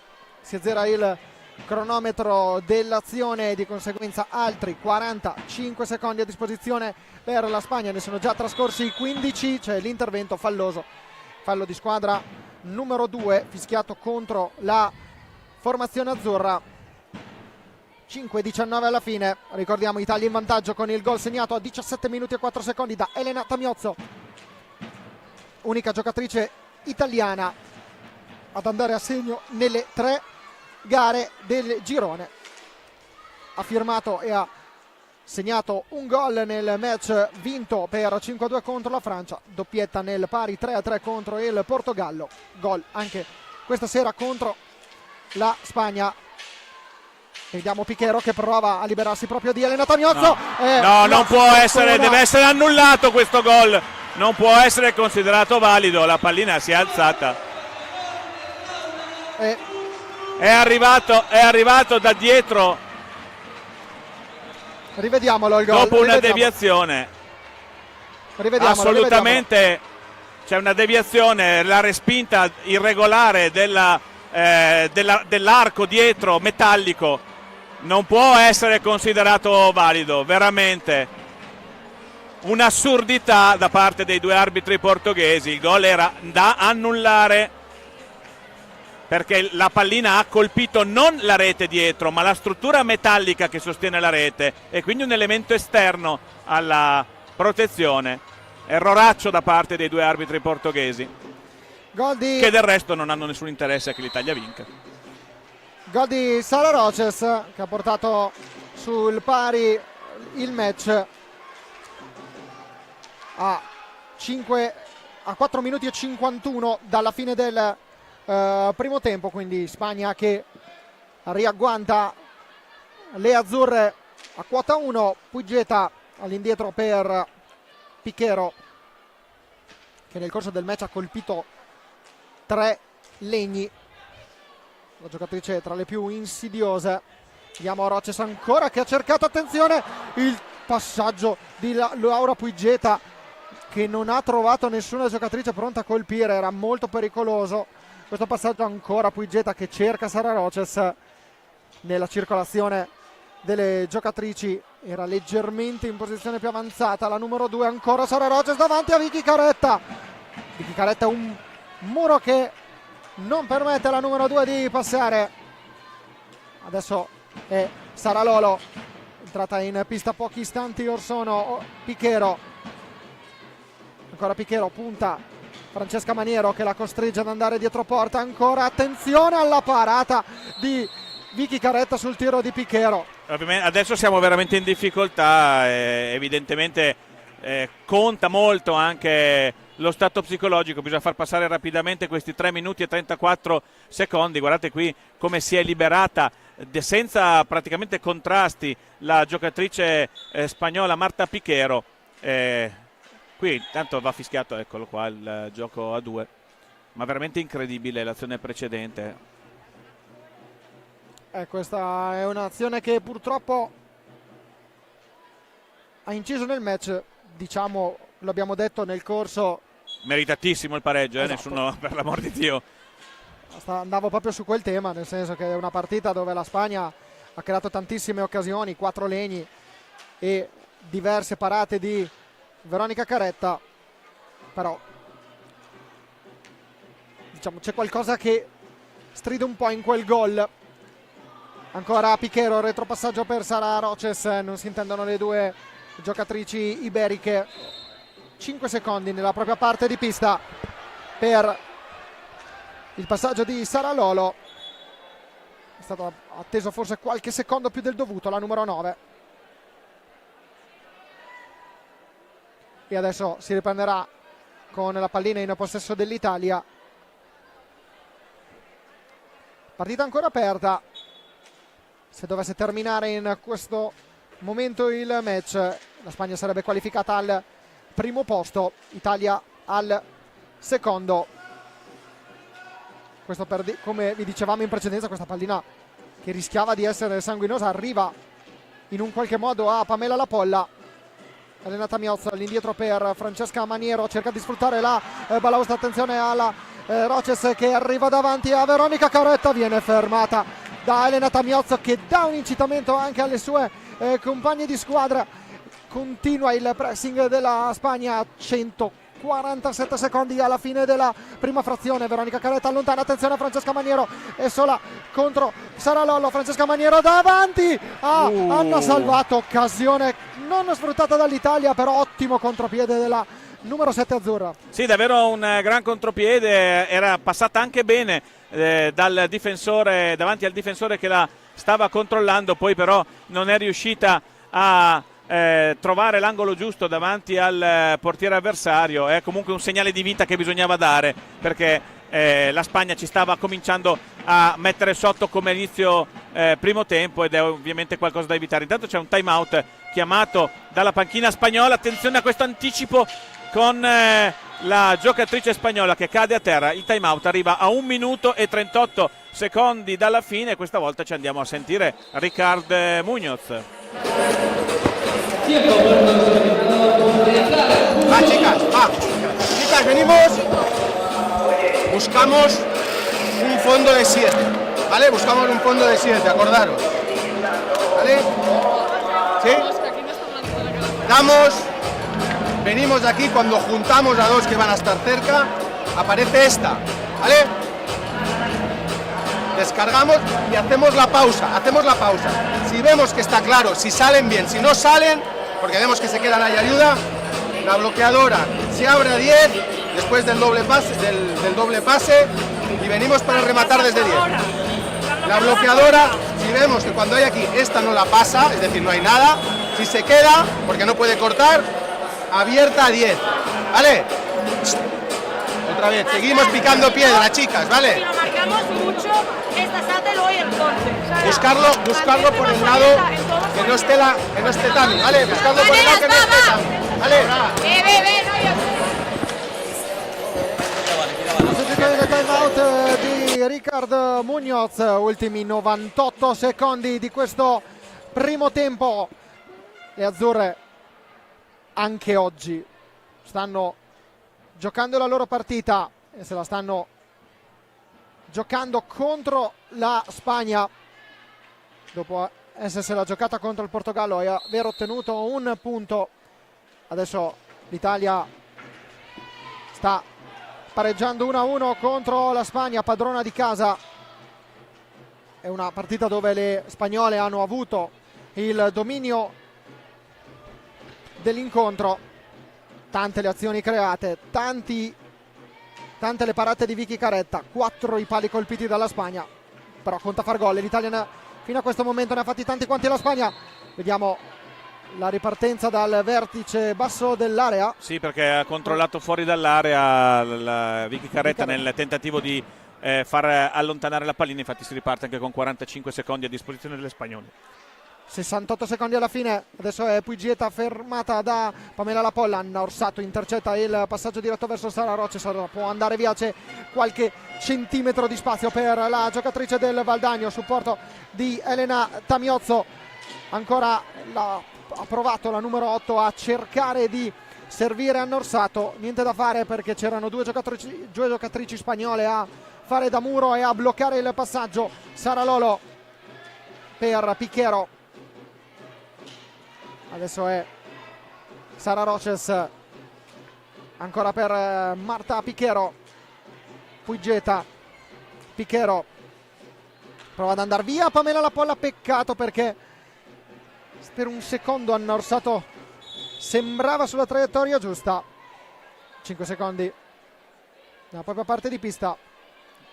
A: si azzera il cronometro dell'azione, di conseguenza altri 45 secondi a disposizione per la Spagna, ne sono già trascorsi 15. C'è l'intervento falloso, fallo di squadra numero 2 fischiato contro la formazione azzurra. 5-19 alla fine, ricordiamo Italia in vantaggio con il gol segnato a 17 minuti e 4 secondi da Elena Tamiozzo, unica giocatrice italiana ad andare a segno nelle 3 gare del girone. Ha firmato e ha segnato un gol nel match vinto per 5-2 contro la Francia, doppietta nel pari 3-3 contro il Portogallo, gol anche questa sera contro la Spagna. Vediamo Piquero che prova a liberarsi proprio di Elena Tamiozzo.
B: No, non può essere, deve essere annullato questo gol, non può essere considerato valido, la pallina si è alzata. È arrivato da dietro.
A: Rivediamolo il gol.
B: Dopo una deviazione. Assolutamente c'è una deviazione, la respinta irregolare dell'arco dietro metallico. Non può essere considerato valido, veramente un'assurdità da parte dei due arbitri portoghesi. Il gol era da annullare perché la pallina ha colpito non la rete dietro ma la struttura metallica che sostiene la rete e quindi un elemento esterno alla protezione. Erroraccio da parte dei due arbitri portoghesi, che del resto non hanno nessun interesse a che l'Italia vinca.
A: Gol di Sara Roches che ha portato sul pari il match a 4 minuti e 51 dalla fine del primo tempo, quindi Spagna che riagguanta le azzurre a quota 1. Puigeta all'indietro per Piquero che nel corso del match ha colpito 3 legni, la giocatrice tra le più insidiose. Vediamo Roches ancora che ha cercato, attenzione, il passaggio di Laura Puigeta che non ha trovato nessuna giocatrice pronta a colpire, era molto pericoloso questo passaggio. Ancora Puigeta che cerca Sara Roches nella circolazione delle giocatrici, era leggermente in posizione più avanzata la numero 2. Ancora Sara Roches davanti a Vicky Caretta. Vicky Caretta, un muro che non permette alla numero 2 di passare. Adesso è Sara Lolo entrata in pista pochi istanti or sono. Piquero, ancora Piquero, punta Francesca Maniero che la costringe ad andare dietro porta. Ancora attenzione alla parata di Vicky Caretta sul tiro di Piquero.
B: Adesso siamo veramente in difficoltà, evidentemente conta molto anche lo stato psicologico, bisogna far passare rapidamente questi 3 minuti e 34 secondi. Guardate qui come si è liberata senza praticamente contrasti la giocatrice spagnola Marta Piquero. Qui intanto va fischiato, eccolo qua il gioco a 2, ma veramente incredibile l'azione precedente.
A: Questa è un'azione che purtroppo ha inciso nel match, diciamo, lo abbiamo detto nel corso.
B: Meritatissimo il pareggio,
A: esatto.
B: Nessuno, per l'amor di Dio.
A: Andavo proprio su quel tema, nel senso che è una partita dove la Spagna ha creato tantissime occasioni, 4 legni e diverse parate di Veronica Caretta, però diciamo c'è qualcosa che stride un po' in quel gol. Ancora Piquero, retropassaggio per Sara Roches, non si intendono le due giocatrici iberiche. 5 secondi nella propria parte di pista per il passaggio di Sara Lolo. È stato atteso forse qualche secondo più del dovuto la numero 9. E adesso si riprenderà con la pallina in possesso dell'Italia. Partita ancora aperta. Se dovesse terminare in questo momento il match, la Spagna sarebbe qualificata al primo posto, Italia al secondo. Questo come vi dicevamo in precedenza, questa pallina che rischiava di essere sanguinosa arriva in un qualche modo a Pamela Lapolla. Elena Tamiozzo all'indietro per Francesca Maniero, cerca di sfruttare la balaustra, attenzione alla Roches che arriva davanti a Veronica Caretta, viene fermata da Elena Tamiozzo che dà un incitamento anche alle sue compagne di squadra. Continua il pressing della Spagna, 147 secondi alla fine della prima frazione. Veronica Caretta allontana, attenzione a Francesca Maniero, è sola contro Sara Lollo. Francesca Maniero davanti hanno salvato occasione non sfruttata dall'Italia, però ottimo contropiede della numero 7 azzurra.
B: Sì, davvero un gran contropiede, era passata anche bene dal difensore, davanti al difensore che la stava controllando, poi però non è riuscita a trovare l'angolo giusto davanti al portiere avversario è comunque un segnale di vita che bisognava dare, perché la Spagna ci stava cominciando a mettere sotto come inizio primo tempo, ed è ovviamente qualcosa da evitare. Intanto c'è un time out chiamato dalla panchina spagnola. Attenzione a questo anticipo con la giocatrice spagnola che cade a terra. Il time out arriva a 1 minuto e 38 secondi dalla fine, e questa volta ci andiamo a sentire Ricard Muñoz.
E: Va, chicas, va. Chicas, venimos. Buscamos un fondo de 7, ¿vale? Buscamos un fondo de 7, acordaros. ¿Vale? ¿Sí? Damos. Venimos aquí, cuando juntamos a dos que van a estar cerca, aparece esta, ¿vale? Descargamos y hacemos la pausa, Si vemos que está claro, si salen bien, si no salen, porque vemos que se quedan ahí ayuda, la bloqueadora se abre a 10 después del doble pase y venimos para rematar desde 10. La bloqueadora, si vemos que cuando hay aquí esta no la pasa, es decir, no hay nada, si se queda, porque no puede cortar, abierta a 10, ¿vale? Otra vez, seguimos picando piedra, chicas, ¿vale?
F: Si lo marcamos mucho, esta sátelo y el corte.
E: Buscarlo por el lado que no esté Tami, ¿vale? Buscarlo por el lado que no esté Tami, ¿vale?
A: Il time out di Ricard Muñoz, ultimi 98 secondi di questo primo tempo. Le azzurre anche oggi stanno giocando la loro partita e se la stanno giocando contro la Spagna, dopo essersela giocata contro il Portogallo e aver ottenuto un punto. Adesso l'Italia sta pareggiando 1-1 contro la Spagna, padrona di casa. È una partita dove le spagnole hanno avuto il dominio dell'incontro, tante le azioni create, tante le parate di Vicky Caretta, 4 i pali colpiti dalla Spagna, però conta far gol. L'Italia fino a questo momento ne ha fatti tanti quanti la Spagna. Vediamo la ripartenza dal vertice basso dell'area.
B: Sì, perché ha controllato fuori dall'area la Vicky Caretta nel tentativo di far allontanare la pallina. Infatti si riparte anche con 45 secondi a disposizione delle spagnole.
A: 68 secondi alla fine, adesso è Pugieta fermata da Pamela Lapollan. Orsato intercetta il passaggio diretto verso Sara Roche, può andare via, c'è qualche centimetro di spazio per la giocatrice del Valdagno, supporto di Elena Tamiozzo. Ancora ha provato la numero 8 a cercare di servire a Orsato, niente da fare perché c'erano due giocatrici spagnole a fare da muro e a bloccare il passaggio. Sara Lolo per Piquero, adesso è Sara Roches, ancora per Marta Piquero. Puigeta, Piquero prova ad andare via, Pamela Lapolla, peccato perché per un secondo Anna Orsato sembrava sulla traiettoria giusta. 5 secondi dalla propria parte di pista.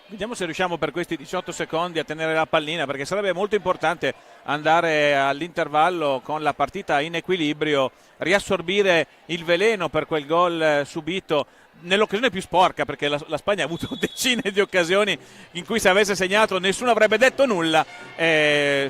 B: Vediamo se riusciamo per questi 18 secondi a tenere la pallina, perché sarebbe molto importante andare all'intervallo con la partita in equilibrio, riassorbire il veleno per quel gol subito nell'occasione più sporca, perché la Spagna ha avuto decine di occasioni in cui se avesse segnato nessuno avrebbe detto nulla.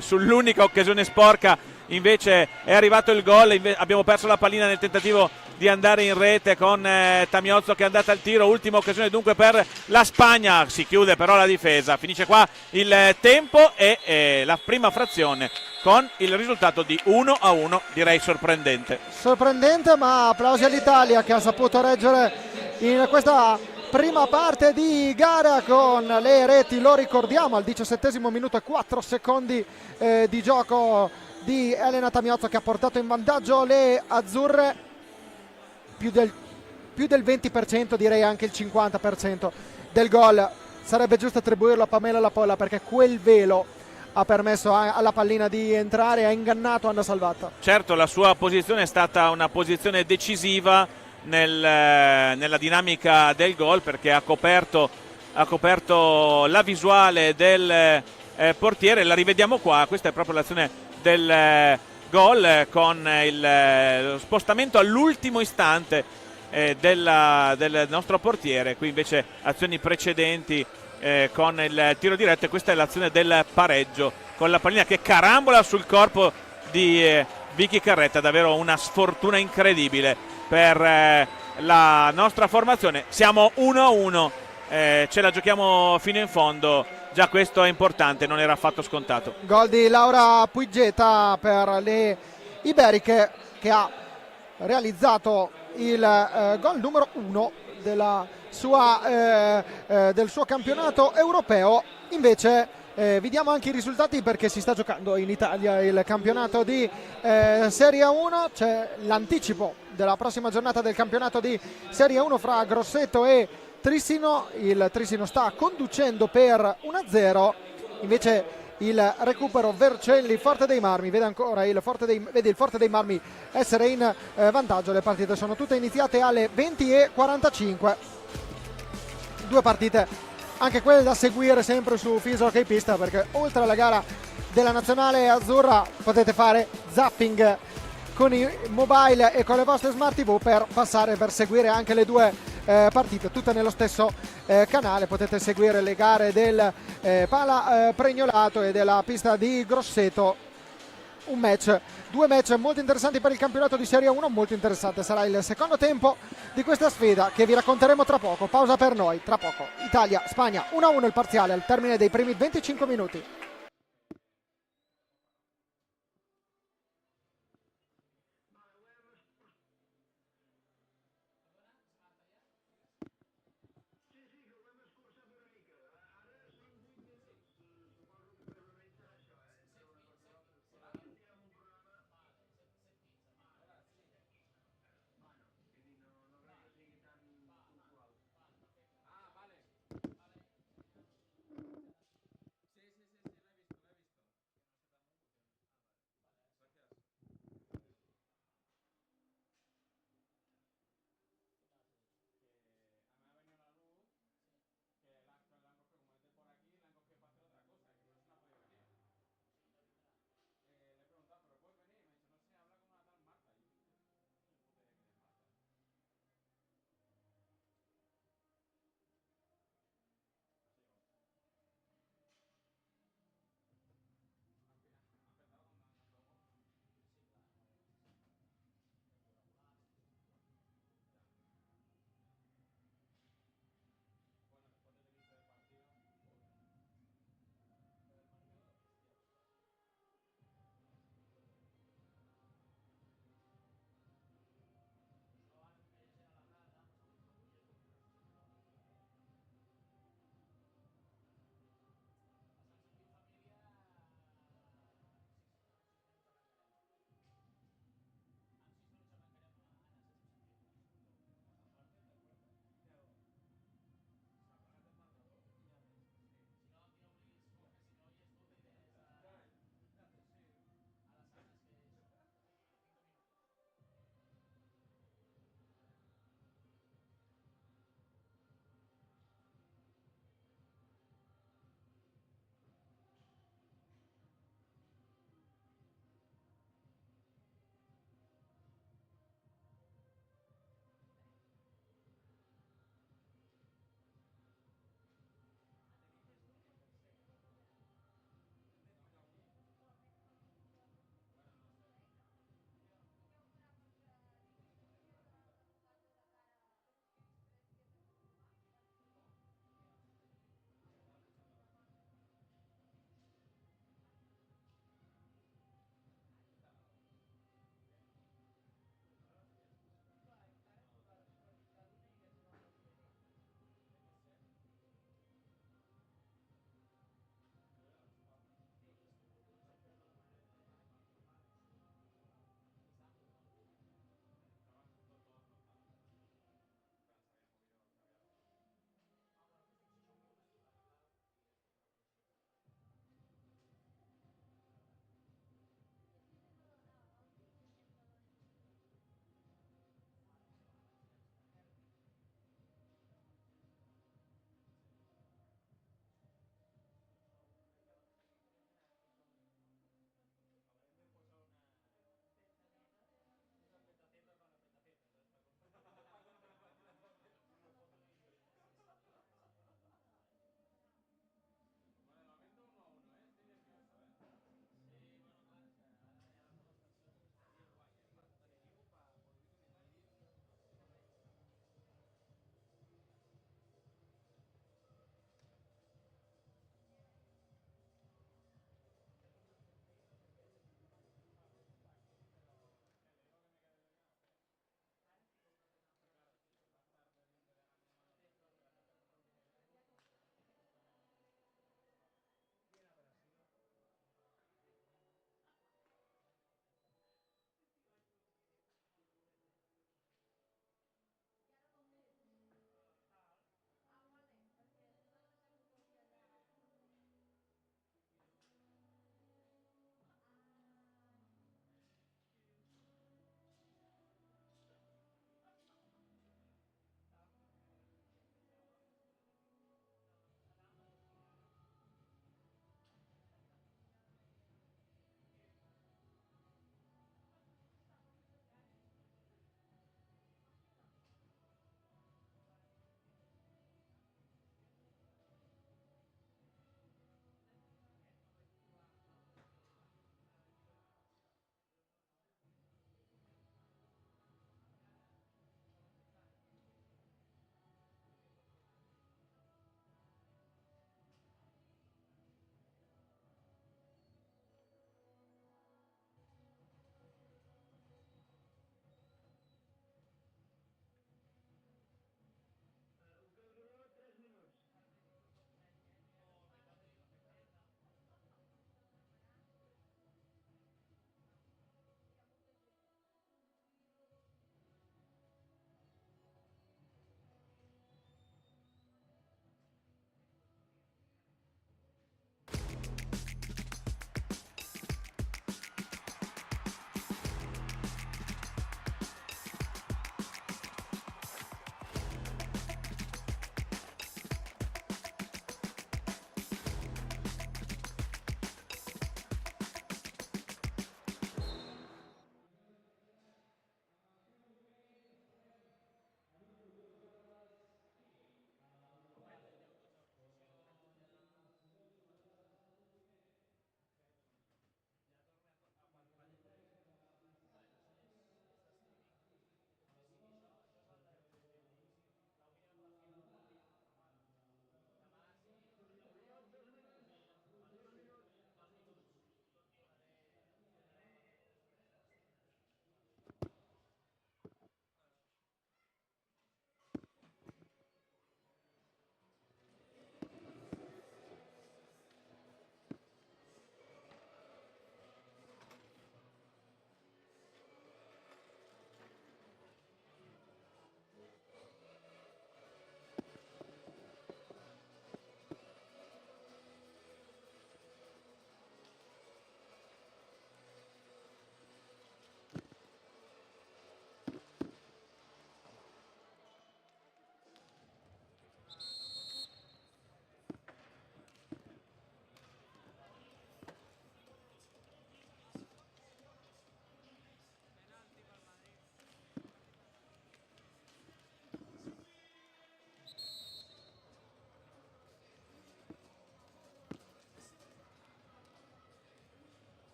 B: Sull'unica occasione sporca invece è arrivato il gol, abbiamo perso la pallina nel tentativo di andare in rete con Tamiozzo che è andata al tiro. Ultima occasione dunque per la Spagna, si chiude però la difesa, finisce qua il tempo e la prima frazione con il risultato di 1-1, direi sorprendente,
A: ma applausi all'Italia che ha saputo reggere in questa prima parte di gara con le reti. Lo ricordiamo, al 17° minuto e 4 secondi di gioco di Elena Tamiozzo che ha portato in vantaggio le azzurre più del 20%, direi anche il 50% del gol. Sarebbe giusto attribuirlo a Pamela Lapolla perché quel velo ha permesso alla pallina di entrare, ha ingannato Anna Salvato.
B: Certo, la sua posizione è stata una posizione decisiva nella dinamica del gol, perché ha coperto la visuale del portiere. La rivediamo qua, questa è proprio l'azione del gol con lo spostamento all'ultimo istante del nostro portiere. Qui invece azioni precedenti con il tiro diretto, e questa è l'azione del pareggio con la pallina che carambola sul corpo di Vicky Carretta. Davvero una sfortuna incredibile per la nostra formazione. Siamo 1-1, ce la giochiamo fino in fondo, già questo è importante, non era affatto scontato.
A: Gol di Laura Puigeta per le Iberiche, che ha realizzato il gol numero 1 del suo campionato europeo. Invece vi diamo anche i risultati, perché si sta giocando in Italia il campionato di Serie 1. C'è l'anticipo della prossima giornata del campionato di Serie 1 fra Grosseto e Trissino. Il Trissino sta conducendo per 1-0, invece il recupero Vercelli Forte dei Marmi vede ancora il Forte dei Marmi essere in vantaggio. Le partite sono tutte iniziate alle 20:45, due partite anche quelle da seguire sempre su Fiso Hockey Pista, perché oltre alla gara della nazionale azzurra potete fare zapping con i mobile e con le vostre smart TV per seguire anche le due partite tutte nello stesso canale. Potete seguire le gare del Pala Pregnolato e della pista di Grosseto. Due match molto interessanti per il campionato di Serie 1. Molto interessante sarà il secondo tempo di questa sfida, che vi racconteremo tra poco. Pausa per noi, tra poco Italia-Spagna 1-1 il parziale al termine dei primi 25 minuti.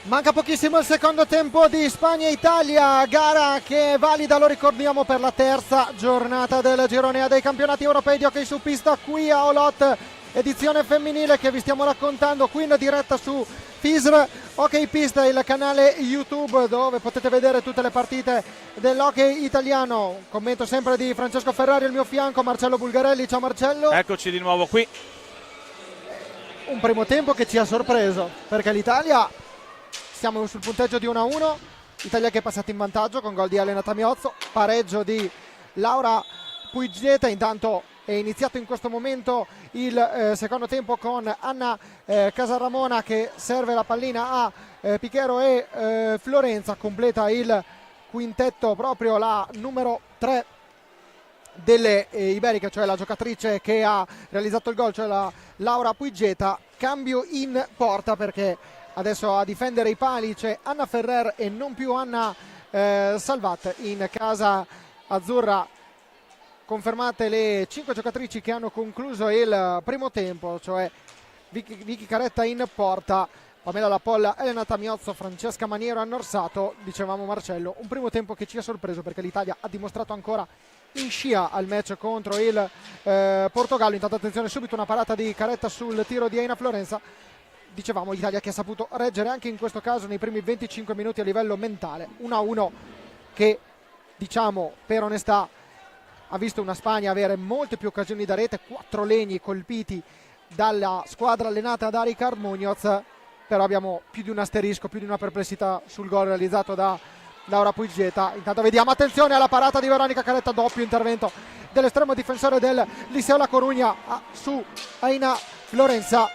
A: Manca pochissimo il secondo tempo di Spagna-Italia, gara che è valida, lo ricordiamo, per la terza giornata del girone A dei campionati europei di hockey su pista qui a Olot, edizione femminile che vi stiamo raccontando qui in diretta su FISR Hockey Pista, il canale YouTube dove potete vedere tutte le partite dell'hockey italiano. Commento sempre di Francesco Ferrari al mio fianco, Marcello Bulgarelli. Ciao Marcello.
B: Eccoci di nuovo qui.
A: Un primo tempo che ci ha sorpreso perché l'Italia, siamo sul punteggio di 1-1, Italia che è passata in vantaggio con gol di Elena Tamiozzo, pareggio di Laura Puigeta. Intanto è iniziato in questo momento il secondo tempo con Anna Casaramona che serve la pallina a Pichero e Florenza completa il quintetto proprio la numero 3 delle iberiche, cioè la giocatrice che ha realizzato il gol, cioè la Laura Puigeta. Cambio in porta perché adesso a difendere i pali c'è Anna Ferrer e non più Anna Salvat. In casa azzurra confermate le 5 giocatrici che hanno concluso il primo tempo, cioè Vicky Caretta in porta, Pamela Lapolla, Elena Tamiozzo, Francesca Maniero, Anna Orsato. Dicevamo Marcello, un primo tempo che ci ha sorpreso perché l'Italia ha dimostrato ancora in scia al match contro il Portogallo. Intanto attenzione, subito una parata di Caretta sul tiro di Eina Florenza. Dicevamo l'Italia che ha saputo reggere anche in questo caso nei primi 25 minuti a livello mentale. 1-1 che, diciamo per onestà, ha visto una Spagna avere molte più occasioni da rete, 4 legni colpiti dalla squadra allenata da Ricard Muñoz, però abbiamo più di un asterisco, più di una perplessità sul gol realizzato da Laura Puigeta. Intanto vediamo, attenzione alla parata di Veronica Caretta, doppio intervento dell'estremo difensore del Liceo La Coruña su Aina Florenza.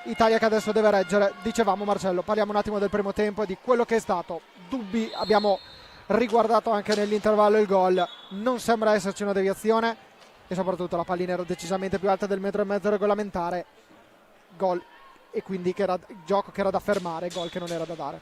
A: Italia che adesso deve reggere. Dicevamo Marcello, parliamo un attimo del primo tempo e di quello che è stato. Dubbi abbiamo riguardato anche nell'intervallo il gol, non sembra esserci una deviazione e soprattutto la pallina era decisamente più alta del 1,5 metri regolamentare. Gol, e quindi gioco che era da fermare, gol che non era da dare.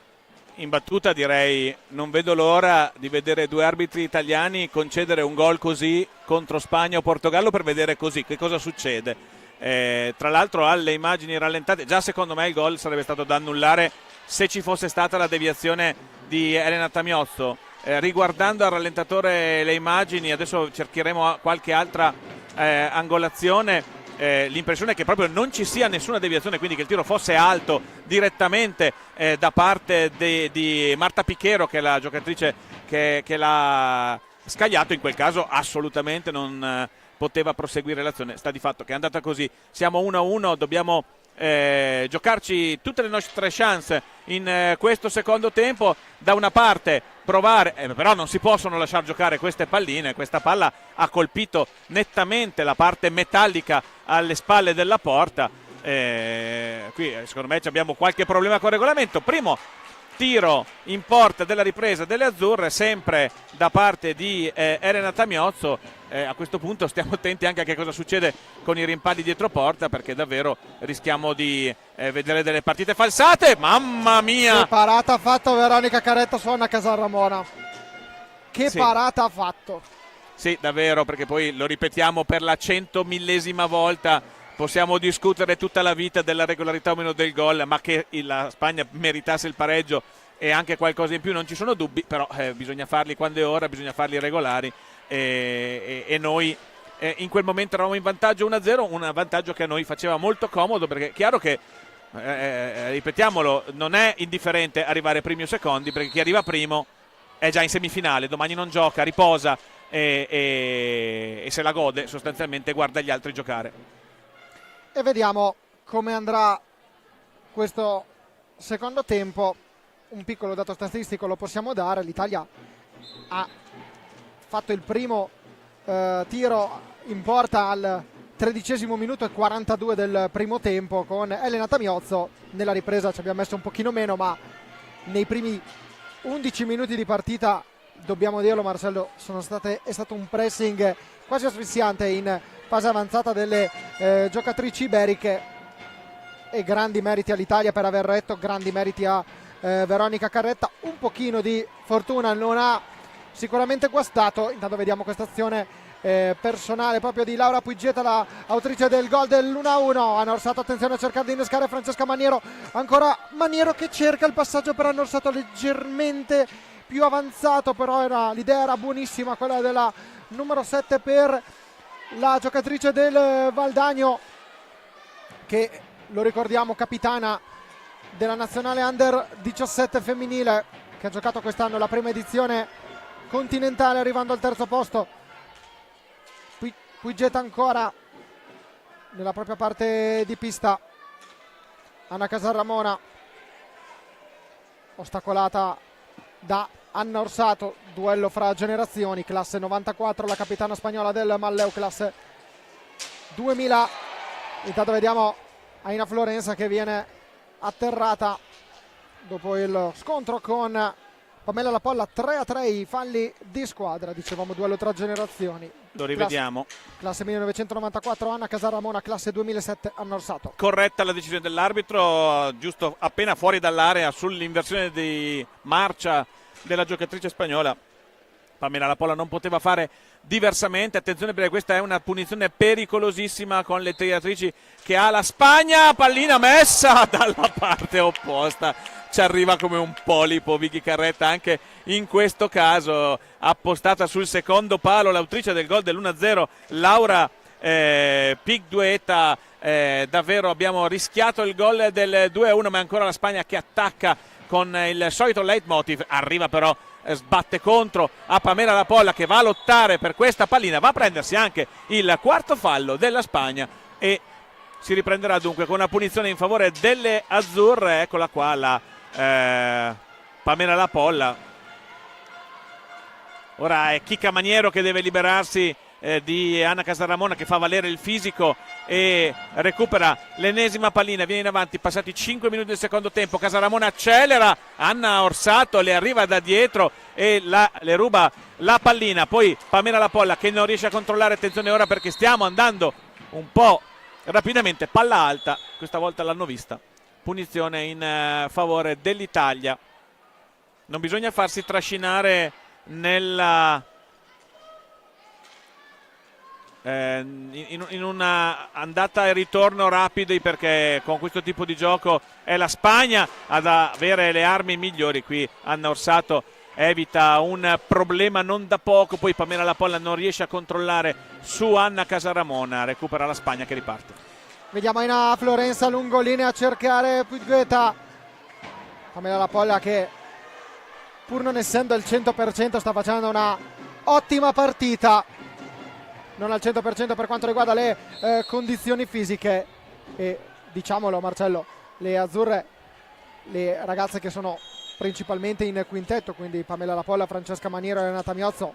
B: In battuta direi non vedo l'ora di vedere due arbitri italiani concedere un gol così contro Spagna o Portogallo per vedere così che cosa succede. Tra l'altro alle immagini rallentate già secondo me il gol sarebbe stato da annullare se ci fosse stata la deviazione di Elena Tamiozzo. Riguardando al rallentatore le immagini, adesso cercheremo qualche altra angolazione, l'impressione è che proprio non ci sia nessuna deviazione, quindi che il tiro fosse alto direttamente da parte di Marta Pichero, che è la giocatrice che l'ha scagliato. In quel caso assolutamente non poteva proseguire l'azione. Sta di fatto che è andata così. Siamo 1-1, dobbiamo giocarci tutte le nostre chance in questo secondo tempo. Da una parte provare, però non si possono lasciare giocare queste palline. Questa palla ha colpito nettamente la parte metallica alle spalle della porta. Qui secondo me abbiamo qualche problema con il regolamento. Primo tiro in porta della ripresa delle azzurre, sempre da parte di Elena Tamiozzo. A questo punto stiamo attenti anche a che cosa succede con i rimpalli dietro porta, perché davvero rischiamo di vedere delle partite falsate. Mamma mia,
A: che parata ha fatto Veronica Caretta su Anna Casaramona, che
B: sì,
A: parata ha fatto.
B: Sì, davvero, perché poi lo ripetiamo per la 100.000esima volta. Possiamo discutere tutta la vita della regolarità o meno del gol, ma che la Spagna meritasse il pareggio e anche qualcosa in più non ci sono dubbi, però bisogna farli quando è ora, bisogna farli regolari, e noi in quel momento eravamo in vantaggio 1-0, un vantaggio che a noi faceva molto comodo, perché è chiaro che, ripetiamolo, non è indifferente arrivare primi o secondi, perché chi arriva primo è già in semifinale, domani non gioca, riposa e se la gode, sostanzialmente guarda gli altri giocare.
A: E vediamo come andrà questo secondo tempo. Un piccolo dato statistico lo possiamo dare: l'Italia ha fatto il primo tiro in porta al 13° minuto e 42 del primo tempo con Elena Tamiozzo. Nella ripresa ci abbiamo messo un pochino meno, ma nei primi 11 minuti di partita, dobbiamo dirlo Marcello, è stato un pressing quasi asfissiante in fase avanzata delle giocatrici iberiche, e grandi meriti all'Italia per aver retto, grandi meriti a Veronica Caretta. Un pochino di fortuna non ha sicuramente guastato. Intanto vediamo questa azione personale proprio di Laura Puigetta, la autrice del gol dell'1-1. Hanno Orsato, attenzione a cercare di innescare Francesca Maniero, ancora Maniero che cerca il passaggio per Anna Orsato leggermente più avanzato, però l'idea era buonissima, quella della numero 7 per la giocatrice del Valdagno, che lo ricordiamo capitana della nazionale under 17 femminile, che ha giocato quest'anno la prima edizione continentale arrivando al terzo posto. Puigetta ancora nella propria parte di pista, Anna Casaramona ostacolata da Anna Orsato, duello fra generazioni, classe 94, la capitana spagnola del Malleu, classe 2000. Intanto vediamo Aina Florenza che viene atterrata dopo il scontro con Pamela La Polla. 3-3 i falli di squadra, dicevamo duello tra generazioni.
B: Lo rivediamo.
A: Classe 1994 Anna Casaramona, classe 2007 Anna Orsato.
B: Corretta la decisione dell'arbitro, giusto appena fuori dall'area sull'inversione di marcia della giocatrice spagnola. Pamela La Polla non poteva fare diversamente. Attenzione, perché questa è una punizione pericolosissima con le tiratrici che ha la Spagna. Pallina messa dalla parte opposta, ci arriva come un polipo Vicky Carretta anche in questo caso, appostata sul secondo palo l'autrice del gol dell'1-0 Laura Pigdueta. Davvero abbiamo rischiato il gol del 2-1, ma è ancora la Spagna che attacca con il solito leitmotiv. Arriva però, sbatte contro a Pamela La Polla che va a lottare per questa pallina, va a prendersi anche il quarto fallo della Spagna e si riprenderà dunque con una punizione in favore delle azzurre. Eccola qua la Pamela La Polla. Ora è Chicca Maniero che deve liberarsi di Anna Casaramona, che fa valere il fisico e recupera l'ennesima pallina. Viene in avanti, passati 5 minuti del secondo tempo. Casaramona accelera, Anna Orsato le arriva da dietro e le ruba la pallina. Poi Pamela La Polla che non riesce a controllare. Attenzione ora perché stiamo andando un po' rapidamente. Palla alta, questa volta l'hanno vista. Punizione in favore dell'Italia. Non bisogna farsi trascinare nella in una andata e ritorno rapidi, perché con questo tipo di gioco è la Spagna ad avere le armi migliori. Qui Anna Orsato evita un problema non da poco, poi Pamela La Polla non riesce a controllare su Anna Casaramona, recupera la Spagna che riparte.
A: Vediamo Aina Florenza lungolinea a cercare Puigetta. Pamela La Polla che, pur non essendo al 100%, sta facendo una ottima partita. Non al 100% per quanto riguarda le condizioni fisiche, e diciamolo Marcello, le azzurre, le ragazze che sono principalmente in quintetto, quindi Pamela La Polla, Francesca Maniero e Renata Miozzo,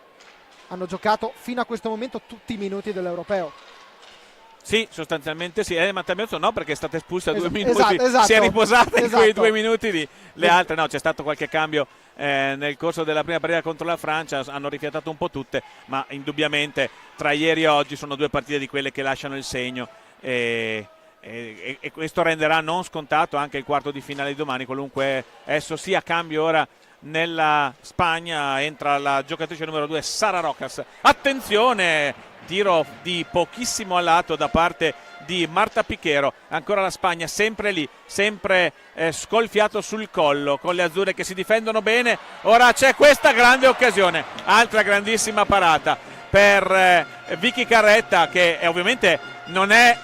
A: hanno giocato fino a questo momento tutti i minuti dell'Europeo.
B: Sì, sostanzialmente sì. Renata Miozzo no, perché è stata espulsa a 2 minuti,
A: esatto,
B: si è riposata in quei 2 minuti le
A: esatto.
B: altre no, c'è stato qualche cambio nel corso della prima partita contro la Francia, hanno rifiatato un po' tutte, ma indubbiamente tra ieri e oggi sono 2 partite di quelle che lasciano il segno e questo renderà non scontato anche il quarto di finale di domani, qualunque esso sia. Cambio ora nella Spagna, entra la giocatrice numero 2 Sara Rocas. Attenzione, tiro di pochissimo a lato da parte di Marta Pichero. Ancora la Spagna sempre lì, sempre scolfiato sul collo, con le azzurre che si difendono bene. Ora c'è questa grande occasione, altra grandissima parata per Vicky Carretta, che ovviamente non è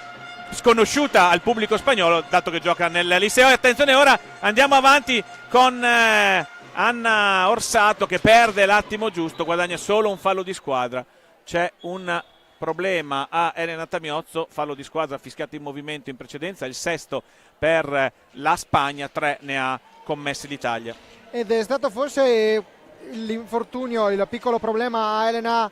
B: sconosciuta al pubblico spagnolo dato che gioca nel Liceo. E attenzione, ora andiamo avanti con Anna Orsato che perde l'attimo giusto, guadagna solo un fallo di squadra. C'è un problema a Elena Tamiozzo, fallo di squadra fischiato in movimento in precedenza, il 6º per la Spagna, 3 ne ha commessi l'Italia. Ed è stato forse l'infortunio, il piccolo problema a Elena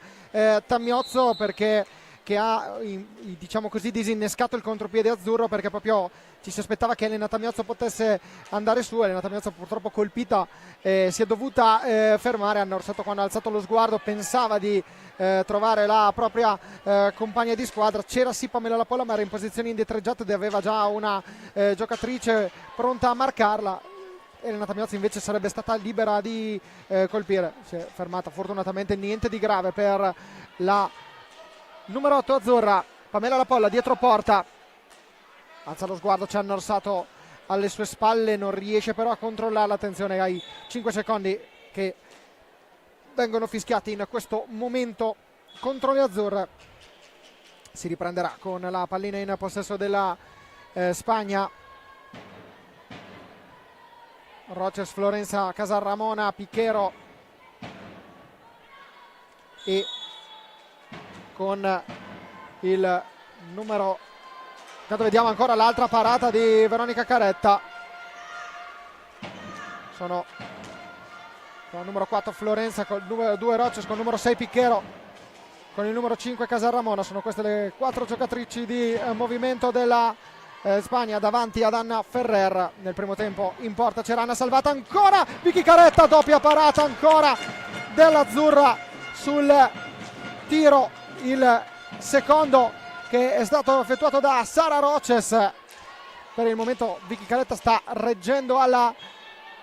B: Tamiozzo, perché che ha, diciamo così, disinnescato il contropiede azzurro, perché proprio ci si aspettava che Elena Tamiozzo potesse andare su. Elena Tamiozzo purtroppo colpita si è dovuta fermare. Anna Orsato, quando ha alzato lo sguardo, pensava di trovare la propria compagna di squadra. C'era sì Pamela La Polla, ma era in posizione indietreggiata ed aveva già una giocatrice pronta a marcarla. Elena Tamiozzo invece sarebbe stata libera di colpire, si è fermata fortunatamente, niente di grave per la
A: numero 8 azzurra, Pamela La Polla dietro porta, alza lo sguardo, c'è Norsato alle sue spalle, non riesce però a controllare. Attenzione ai 5 secondi che vengono fischiati in questo momento contro le azzurre. Si riprenderà con la pallina in possesso della Spagna. Roches, Florenza, Casarramona, Piquero e con il numero, intanto vediamo ancora l'altra parata di Veronica Caretta. Sono con il numero 4 Florenza, con il numero 2 Roches, con il numero 6 Piquero, con il numero 5 Casarramona. Sono queste le 4 giocatrici di movimento della Spagna davanti ad Anna Ferrer. Nel primo tempo in porta c'era Anna Salvata, ancora Vicky Caretta, doppia parata ancora dell'azzurra sul tiro, il secondo che è stato effettuato da Sara Roches. Per il momento Vicky Caretta sta reggendo alla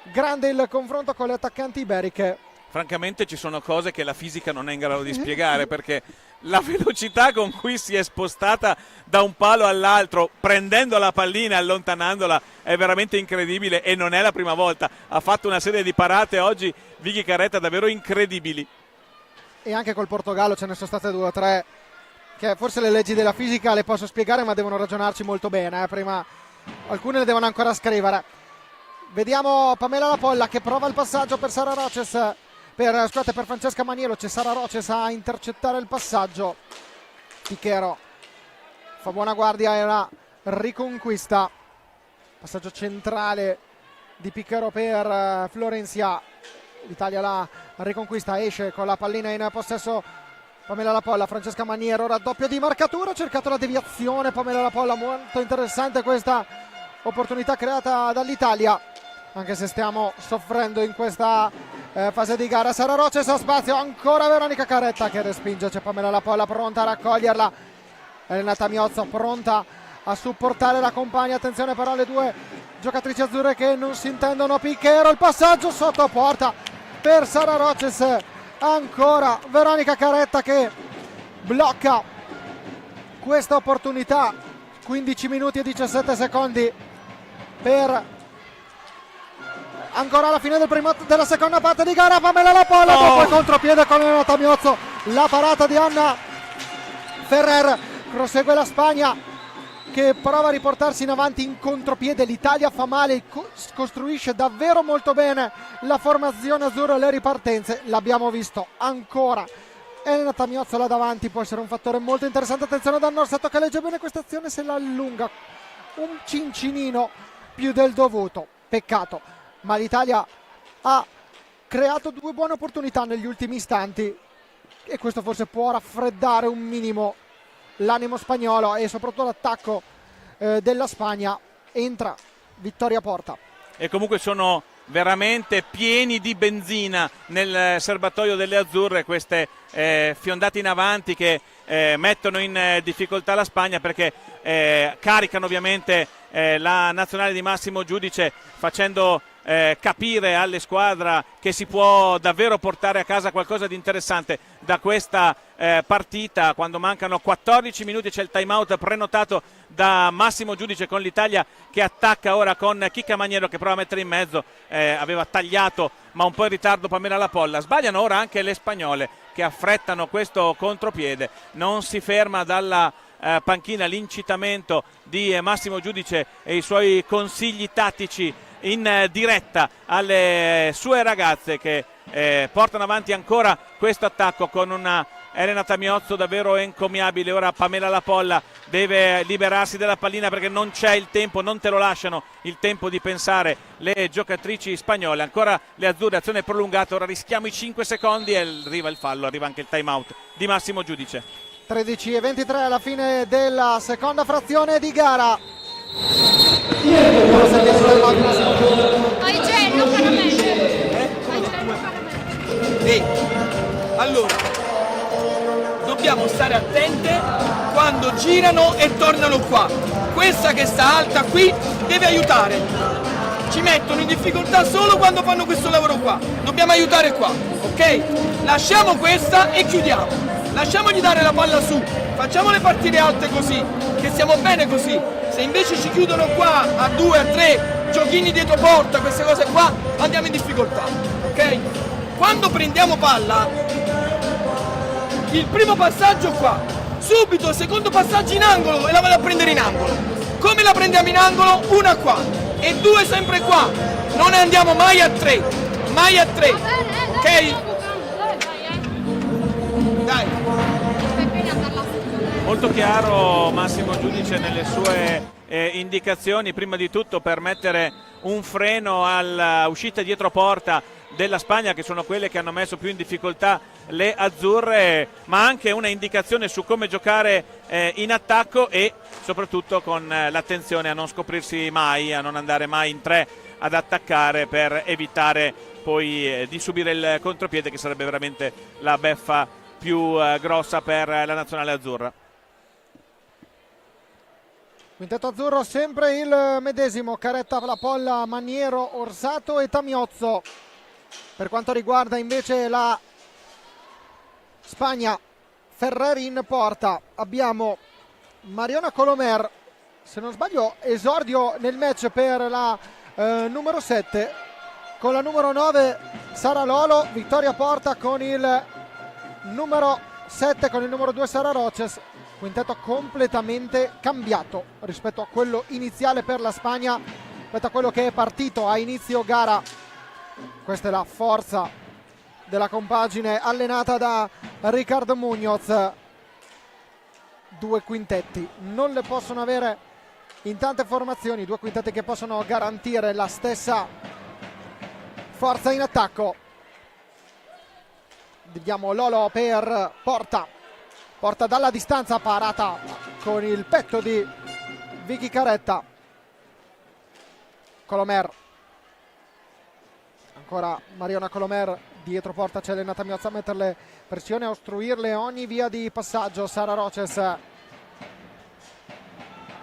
A: grande il confronto con le attaccanti iberiche.
B: Francamente ci sono cose che la fisica non è in grado di spiegare, perché la velocità con cui si è spostata da un palo all'altro prendendo la pallina e allontanandola è veramente incredibile, e non è la prima volta. Ha fatto una serie di parate oggi Vicky Caretta davvero incredibili.
A: E anche col Portogallo ce ne sono state 2 o 3 che forse le leggi della fisica le posso spiegare, ma devono ragionarci molto bene, prima alcune le devono ancora scrivere. Vediamo Pamela La Polla che prova il passaggio per Sara Roches, per Francesca Maniero. C'è Sara Roches a intercettare il passaggio. Piquero fa buona guardia e la riconquista. Passaggio centrale di Piquero per Florencia. L'Italia la riconquista, esce con la pallina in possesso Pamela La Polla. Francesca Maniero, raddoppio di marcatura, ha cercato la deviazione Pamela La Polla. Molto interessante questa opportunità creata dall'Italia, anche se stiamo soffrendo in questa fase di gara. Sara Roches a spazio, ancora Veronica Caretta che respinge. C'è Pamela La Polla pronta a raccoglierla, Elena Tamiozzo pronta a supportare la compagna. Attenzione però alle 2 giocatrici azzurre che non si intendono. Piquero, il passaggio sotto porta per Sara Roches, ancora Veronica Caretta che blocca questa opportunità. 15 minuti e 17 secondi per ancora la fine della seconda parte di gara. Pamela La Polla dopo il contropiede con Elena Tamiozzo, la parata di Anna Ferrer. Prosegue la Spagna che prova a riportarsi in avanti in contropiede. L'Italia fa male, costruisce davvero molto bene la formazione azzurra e le ripartenze. L'abbiamo visto ancora. Elena Tamiozzo là davanti può essere un fattore molto interessante. Attenzione da Norsato che legge bene questa azione, se la allunga un cincinino più del dovuto. Peccato, ma l'Italia ha creato 2 buone opportunità negli ultimi istanti e questo forse può raffreddare un minimo l'animo spagnolo e soprattutto l'attacco della Spagna. Entra Vittoria Porta.
B: E comunque sono veramente pieni di benzina nel serbatoio delle azzurre queste fiondate in avanti che mettono in difficoltà la Spagna, perché caricano ovviamente la nazionale di Massimo Giudice, facendo capire alle squadre che si può davvero portare a casa qualcosa di interessante da questa partita. Quando mancano 14 minuti c'è il time out prenotato da Massimo Giudice, con l'Italia che attacca ora con Chicca Maniero che prova a mettere in mezzo, aveva tagliato ma un po' in ritardo Pamela La Polla. Sbagliano ora anche le spagnole che affrettano questo contropiede. Non si ferma dalla panchina l'incitamento di Massimo Giudice e i suoi consigli tattici in diretta alle sue ragazze che portano avanti ancora questo attacco con una Elena Tamiozzo davvero encomiabile. Ora Pamela La Polla deve liberarsi della pallina perché non c'è il tempo, non te lo lasciano il tempo di pensare le giocatrici spagnole. Ancora le azzurre, azione prolungata, ora rischiamo i 5 secondi e arriva il fallo, arriva anche il time out di Massimo Giudice.
A: 13:23 alla fine della seconda frazione di gara.
D: Hai gelo, caramello.
C: Ehi, allora, dobbiamo stare attente quando girano e tornano qua. Questa che sta alta qui deve aiutare. Ci mettono in difficoltà solo quando fanno questo lavoro qua. Dobbiamo aiutare qua, ok? Lasciamo questa e chiudiamo. Lasciamogli dare la palla su. Facciamo le partite alte così, che stiamo bene così. Se invece ci chiudono qua a 2, a 3, giochini dietro porta, queste cose qua, andiamo in difficoltà, ok? Quando prendiamo palla, il primo passaggio qua, subito il secondo passaggio in angolo e la vado a prendere in angolo. Come la prendiamo in angolo? Una qua e 2 sempre qua. Non ne andiamo mai a 3, mai a 3, ok? Dai.
B: Molto chiaro Massimo Giudice nelle sue indicazioni, prima di tutto per mettere un freno all'uscita dietro porta della Spagna, che sono quelle che hanno messo più in difficoltà le azzurre, ma anche una indicazione su come giocare in attacco e soprattutto con l'attenzione a non scoprirsi mai, a non andare mai in 3 ad attaccare per evitare poi di subire il contropiede, che sarebbe veramente la beffa più grossa per la nazionale azzurra.
A: Quintetto azzurro sempre il medesimo: Caretta, La Polla, Maniero, Orsato e Tamiozzo. Per quanto riguarda invece la Spagna, Ferreri in porta, abbiamo Mariona Colomer, se non sbaglio esordio nel match per la numero 7, con la numero 9 Sara Lolo, Vittoria Porta con il numero 7, con il numero 2 Sara Roches. Quintetto completamente cambiato rispetto a quello iniziale per la Spagna, rispetto a quello che è partito a inizio gara. Questa è la forza della compagine allenata da Ricardo Muñoz. 2 quintetti non le possono avere in tante formazioni, 2 quintetti che possono garantire la stessa forza in attacco. Vediamo Lolo per Porta. Porta dalla distanza, parata con il petto di Vicky Caretta. Colomer, ancora Mariona Colomer, dietro Porta c'è Elena Tamiozza a metterle pressione, a ostruirle ogni via di passaggio. Sara Roches ha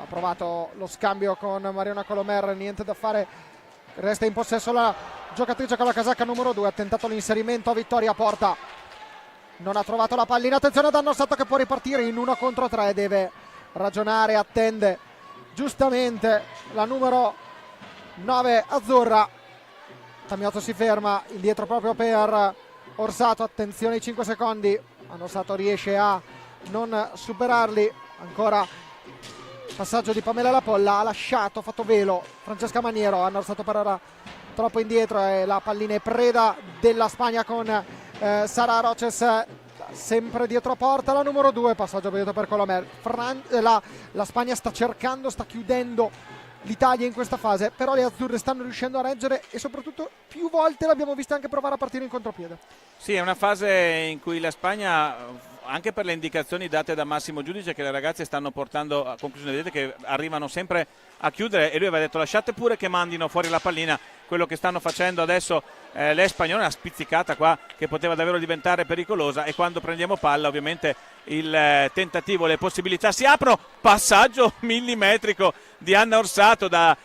A: provato lo scambio con Mariona Colomer, niente da fare, resta in possesso la giocatrice con la casacca numero 2, ha tentato l'inserimento a Vittoria Porta, non ha trovato la pallina. Attenzione ad Annorsato che può ripartire in 1 contro 3, deve ragionare, attende giustamente la numero 9 azzurra. Tamiozzo si ferma, indietro proprio per Orsato, attenzione ai 5 secondi, Annorsato riesce a non superarli. Ancora passaggio di Pamela La Polla, ha lasciato, ha fatto velo Francesca Maniero. Annorsato per ora troppo indietro e la pallina è preda della Spagna con Sara Roches sempre dietro porta, la numero 2, passaggio venuto per Colomer. La Spagna sta cercando, sta chiudendo l'Italia in questa fase, però le azzurre stanno riuscendo a reggere e soprattutto più volte l'abbiamo vista anche provare a partire in contropiede.
B: Sì, è una fase in cui la Spagna, anche per le indicazioni date da Massimo Giudice, che le ragazze stanno portando a conclusione, vedete che arrivano sempre a chiudere, e lui aveva detto lasciate pure che mandino fuori la pallina. Quello che stanno facendo adesso le spagnole, una spizzicata qua che poteva davvero diventare pericolosa, e quando prendiamo palla ovviamente il tentativo, le possibilità si aprono. Passaggio millimetrico di Anna Orsato da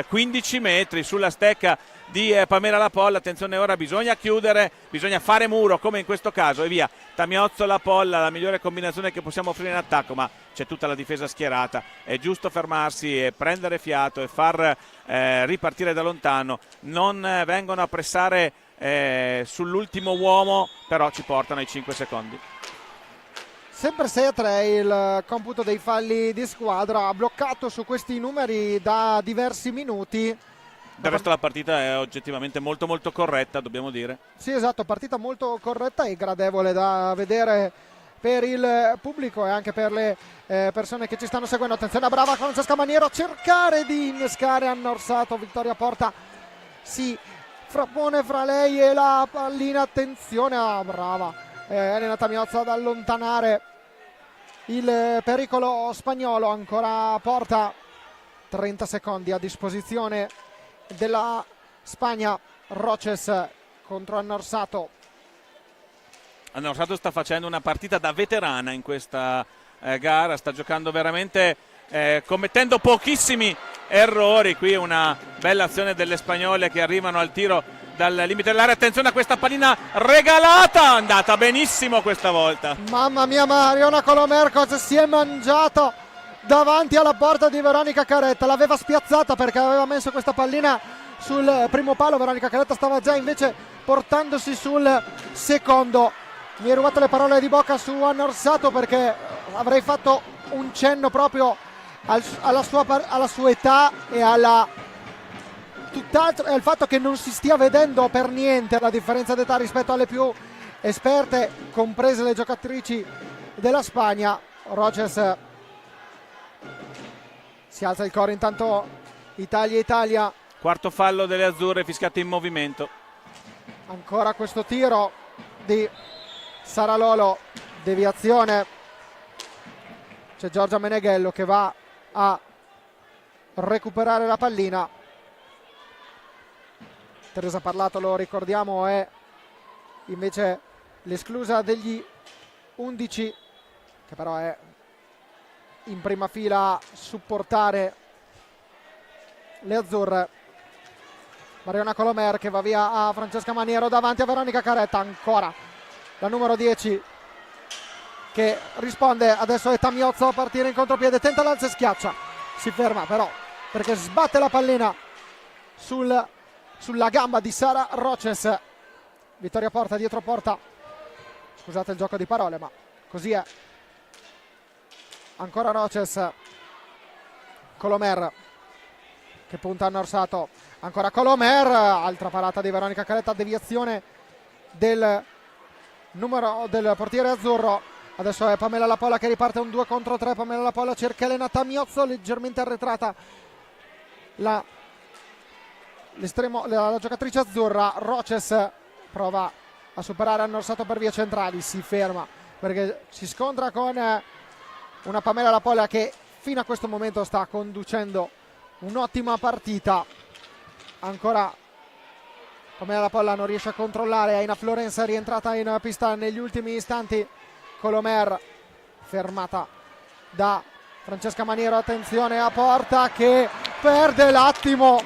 B: 15 metri sulla stecca di Pamela La Polla. Attenzione, ora bisogna chiudere, bisogna fare muro come in questo caso, e via. Tamiozzo La Polla, la migliore combinazione che possiamo offrire in attacco, ma c'è tutta la difesa schierata, è giusto fermarsi e prendere fiato e far ripartire da lontano. Non vengono a pressare sull'ultimo uomo, però ci portano ai 5 secondi.
A: Sempre 6-3 il computo dei falli di squadra, bloccato su questi numeri da diversi minuti.
B: Del resto la partita è oggettivamente molto molto corretta, dobbiamo dire.
A: Sì, esatto, partita molto corretta e gradevole da vedere per il pubblico e anche per le persone che ci stanno seguendo. Attenzione, brava Francesca Maniero a cercare di innescare Annorsato. Vittoria Porta si frappone fra lei e la pallina. Attenzione, brava Elena Tamiozza ad allontanare il pericolo spagnolo. Ancora Porta, 30 secondi a disposizione della Spagna. Roches contro Annorsato.
B: Annorsato sta facendo una partita da veterana in questa gara, sta giocando veramente commettendo pochissimi errori. Qui una bella azione delle spagnole che arrivano al tiro dal limite dell'area. Attenzione a questa pallina regalata, andata benissimo questa volta.
A: Mamma mia, Mariona Colomer si è mangiato davanti alla porta di Veronica Caretta, l'aveva spiazzata perché aveva messo questa pallina sul primo palo. Veronica Caretta stava già invece portandosi sul secondo. Mi hai rubato le parole di bocca su Anna Orsato, perché avrei fatto un cenno proprio alla sua età e al fatto che non si stia vedendo per niente la differenza d'età rispetto alle più esperte, comprese le giocatrici della Spagna. Roches si alza il coro, intanto Italia.
B: Quarto fallo delle azzurre fischiato in movimento.
A: Ancora questo tiro di Sara Lolo, deviazione. C'è Giorgia Meneghello che va a recuperare la pallina. Teresa Parlato, lo ricordiamo, è invece l'esclusa degli 11, che però è in prima fila a supportare le azzurre. Mariona Colomer che va via a Francesca Maniero davanti a Veronica Caretta. Ancora la numero 10 che risponde. Adesso è Tamiozzo a partire in contropiede, tenta l'alza e schiaccia, si ferma però perché sbatte la pallina sulla gamba di Sara Roches. Vittoria Porta dietro porta, scusate il gioco di parole ma così è. Ancora Roches, Colomer che punta a Norsato, ancora Colomer, altra parata di Veronica Caretta, deviazione del portiere azzurro. Adesso è Pamela Lapolla che riparte un 2 contro 3. Pamela Lapolla cerca Elena Tamiozzo, leggermente arretrata la giocatrice azzurra. Roches prova a superare Annorsato per vie centrali, si ferma perché si scontra con una Pamela Lapolla che fino a questo momento sta conducendo un'ottima partita. Ancora Pamela Lapolla non riesce a controllare. Aina Florenza è rientrata in pista negli ultimi istanti. Colomer fermata da Francesca Maniero. Attenzione a Porta che perde l'attimo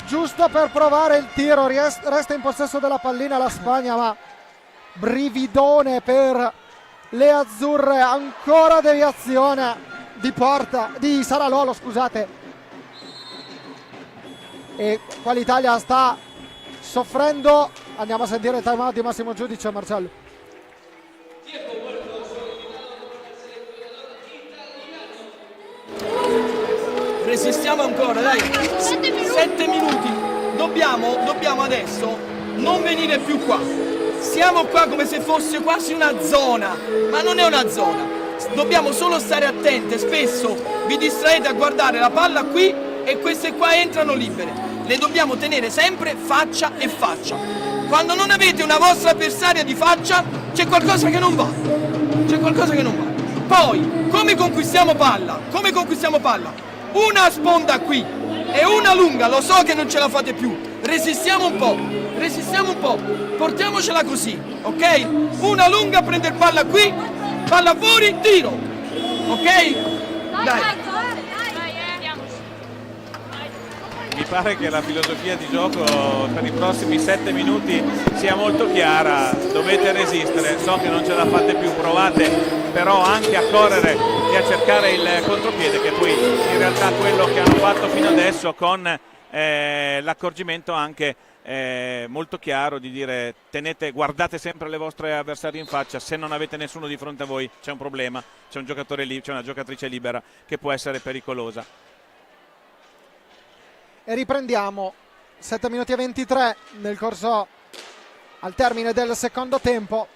A: giusto per provare il tiro. Resta in possesso della pallina la Spagna, ma brividone per le azzurre. Ancora deviazione di Sara Lolo, scusate. E qua l'Italia sta soffrendo. Andiamo a sentire il time out di Massimo Giudice, Marcello.
C: Resistiamo ancora, dai. 7 minuti. Dobbiamo adesso non venire più qua. Siamo qua come se fosse quasi una zona, ma non è una zona. Dobbiamo solo stare attente. Spesso vi distraete a guardare la palla qui e queste qua entrano libere. Le dobbiamo tenere sempre faccia e faccia. Quando non avete una vostra avversaria di faccia, c'è qualcosa che non va. C'è qualcosa che non va. Poi, come conquistiamo palla? Una sponda qui e una lunga, lo so che non ce la fate più. Resistiamo un po', portiamocela così, ok? Una lunga, prende palla qui, palla fuori, tiro, ok? Dai.
B: Mi pare che la filosofia di gioco per i prossimi 7 minuti sia molto chiara. Dovete resistere, so che non ce la fate più, provate però anche a correre e a cercare il contropiede, che poi in realtà quello che hanno fatto fino adesso, con l'accorgimento anche molto chiaro di dire guardate sempre le vostre avversarie in faccia. Se non avete nessuno di fronte a voi c'è un problema, c'è un giocatore lì, c'è una giocatrice libera che può essere pericolosa.
A: E riprendiamo 7 minuti e 23 al termine del secondo tempo.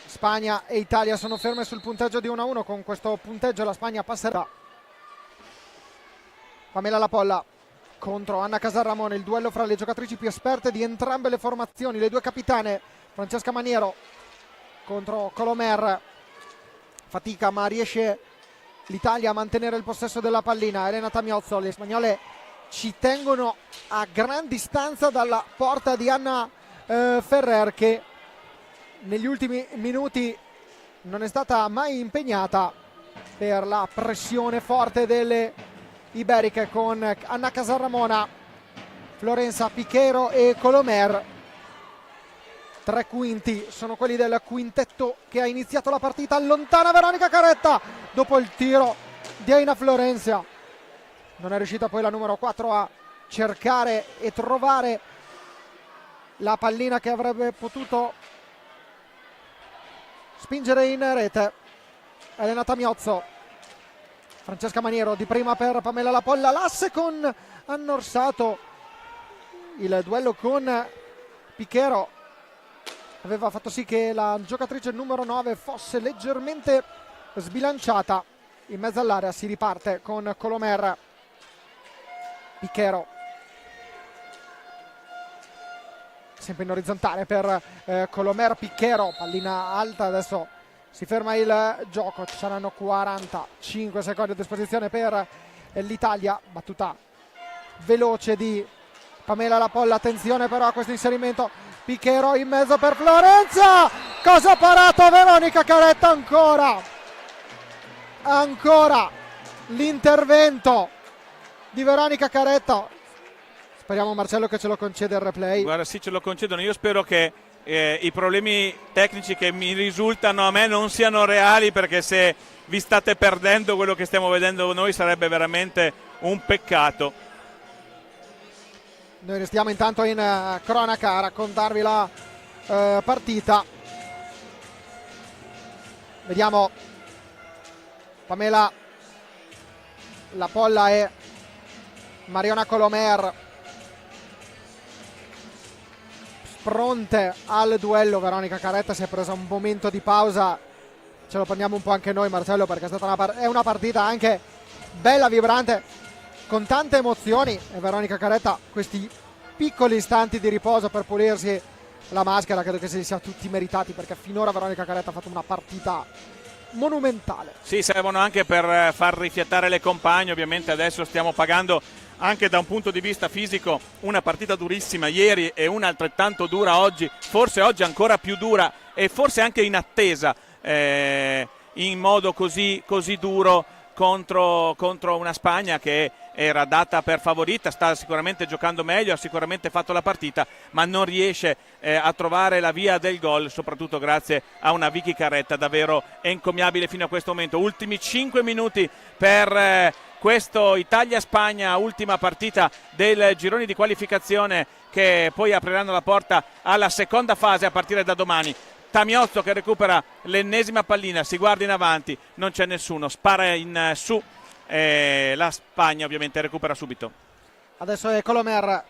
A: Spagna e Italia sono ferme sul punteggio di 1-1. Con questo punteggio la Spagna passerà. Pamela Lapolla contro Anna Casarramone, il duello fra le giocatrici più esperte di entrambe le formazioni, le due capitane. Francesca Maniero contro Colomer, fatica ma riesce l'Italia a mantenere il possesso della pallina. Elena Tamiozzo, le spagnole ci tengono a gran distanza dalla porta di Anna Ferrer, che negli ultimi minuti non è stata mai impegnata per la pressione forte delle iberiche, con Anna Casarramona Florenza, Pichero e Colomer. 3 quinti sono quelli del quintetto che ha iniziato la partita. Allontana Veronica Caretta dopo il tiro di Aina Florenza. Non è riuscita poi la numero 4 a cercare e trovare la pallina che avrebbe potuto spingere in rete. Elena Tamiozzo, Francesca Maniero di prima per Pamela Lapolla, l'asse con Anna Orsato. Il duello con Pichero aveva fatto sì che la giocatrice numero 9 fosse leggermente sbilanciata. In mezzo all'area si riparte con Colomer. Pichero sempre in orizzontale per Colomer. Pichero, pallina alta, adesso si ferma il gioco, ci saranno 45 secondi a disposizione per l'Italia. Battuta veloce di Pamela Lapolla, attenzione però a questo inserimento. Pichero in mezzo per Florenza, cosa ha parato Veronica Caretta? Ancora l'intervento di Veronica Caretta. Speriamo, Marcello, che ce lo concede il replay.
B: Guarda, sì, ce lo concedono. Io spero che i problemi tecnici che mi risultano a me non siano reali, perché se vi state perdendo quello che stiamo vedendo noi sarebbe veramente un peccato.
A: Noi restiamo intanto in cronaca a raccontarvi la partita. Vediamo Pamela Lapolla e Mariona Colomer pronte al duello. Veronica Caretta si è presa un momento di pausa, ce lo prendiamo un po' anche noi, Marcello, perché è stata è una partita anche bella, vibrante, con tante emozioni, e Veronica Caretta questi piccoli istanti di riposo per pulirsi la maschera credo che si sia tutti meritati, perché finora Veronica Caretta ha fatto una partita monumentale.
B: Sì, servono anche per far rifiatare le compagne. Ovviamente adesso stiamo pagando anche da un punto di vista fisico una partita durissima ieri e una altrettanto dura oggi, forse oggi ancora più dura e forse anche in attesa in modo così duro contro una Spagna che era data per favorita. Sta sicuramente giocando meglio, ha sicuramente fatto la partita, ma non riesce a trovare la via del gol, soprattutto grazie a una Vicky Caretta davvero encomiabile fino a questo momento. Ultimi 5 minuti per questo Italia-Spagna, ultima partita del girone di qualificazione, che poi apriranno la porta alla seconda fase a partire da domani. Tamiozzo che recupera l'ennesima pallina, si guarda in avanti, non c'è nessuno, spara in su, la Spagna ovviamente recupera subito.
A: Adesso è Colomer.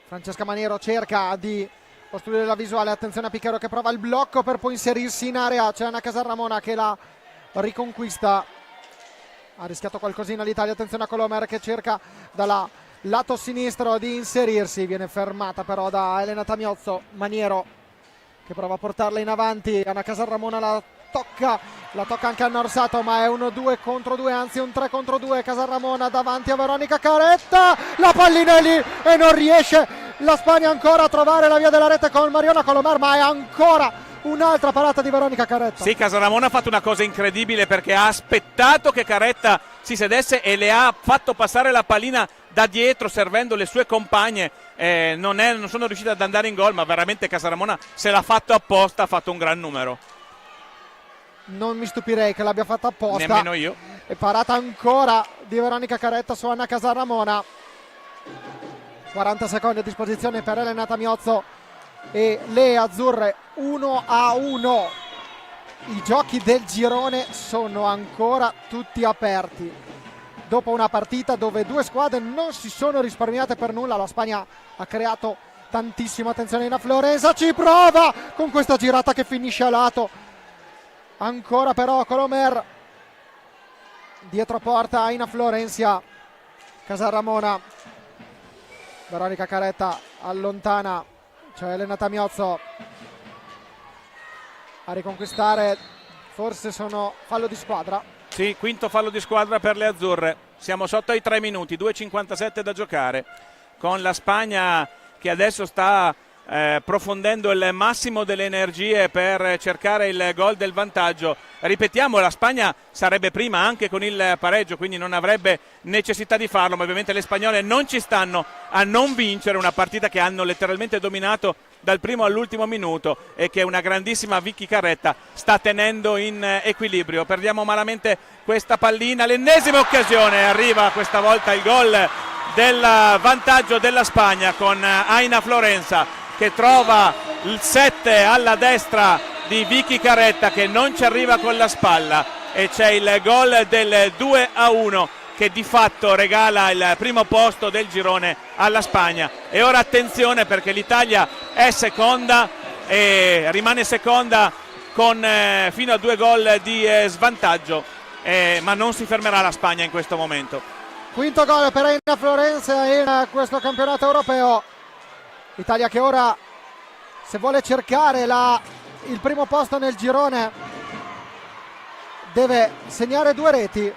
A: Francesca Maniero cerca di costruire la visuale, attenzione a Pichero che prova il blocco per poi inserirsi in area, c'è Anna Casarramona che la riconquista. Ha rischiato qualcosina l'Italia, attenzione a Colomer che cerca dal lato sinistro di inserirsi, viene fermata però da Elena Tamiozzo. Maniero che prova a portarla in avanti, Anna Casarramona la tocca anche Anna Orsato, ma è un 2 contro 2, anzi un 3 contro 2. Casarramona davanti a Veronica Caretta, la pallina è lì e non riesce la Spagna ancora a trovare la via della rete con Mariona Colomer, ma è ancora un'altra parata di Veronica Caretta.
B: Sì, Casarramona ha fatto una cosa incredibile, perché ha aspettato che Caretta si sedesse e le ha fatto passare la pallina da dietro servendo le sue compagne. Non sono riuscita ad andare in gol, ma veramente Casarramona se l'ha fatto apposta, ha fatto un gran numero.
A: Non mi stupirei che l'abbia fatta apposta.
B: Nemmeno io.
A: E parata ancora di Veronica Caretta su Anna Casarramona. 40 secondi a disposizione per Elena Tamiozzo e le azzurre. 1-1. I giochi del girone sono ancora tutti aperti. Dopo una partita dove due squadre non si sono risparmiate per nulla, la Spagna ha creato tantissimo. Attenzione, Aina Florenza ci prova con questa girata che finisce a lato. Ancora però Colomer dietro porta, Aina Florenza. Casarramona, Veronica Caretta allontana, c'è Elena Tamiozzo a riconquistare. Forse sono fallo di squadra.
B: Sì, quinto fallo di squadra per le azzurre. Siamo sotto ai 3 minuti, 2:57 da giocare, con la Spagna che adesso sta profondendo il massimo delle energie per cercare il gol del vantaggio. Ripetiamo, la Spagna sarebbe prima anche con il pareggio, quindi non avrebbe necessità di farlo, ma ovviamente le spagnole non ci stanno a non vincere una partita che hanno letteralmente dominato dal primo all'ultimo minuto e che una grandissima Vicky Carretta sta tenendo in equilibrio. Perdiamo malamente questa pallina, l'ennesima occasione, arriva questa volta il gol del vantaggio della Spagna con Aina Florenza che trova il 7 alla destra di Vicky Carretta che non ci arriva con la spalla, e c'è il gol del 2-1 che di fatto regala il primo posto del girone alla Spagna. E ora attenzione, perché l'Italia è seconda e rimane seconda con fino a 2 gol di svantaggio, ma non si fermerà la Spagna in questo momento.
A: Quinto gol per Aina Florenza in questo campionato europeo. L'Italia che ora, se vuole cercare il primo posto nel girone, deve segnare 2 reti.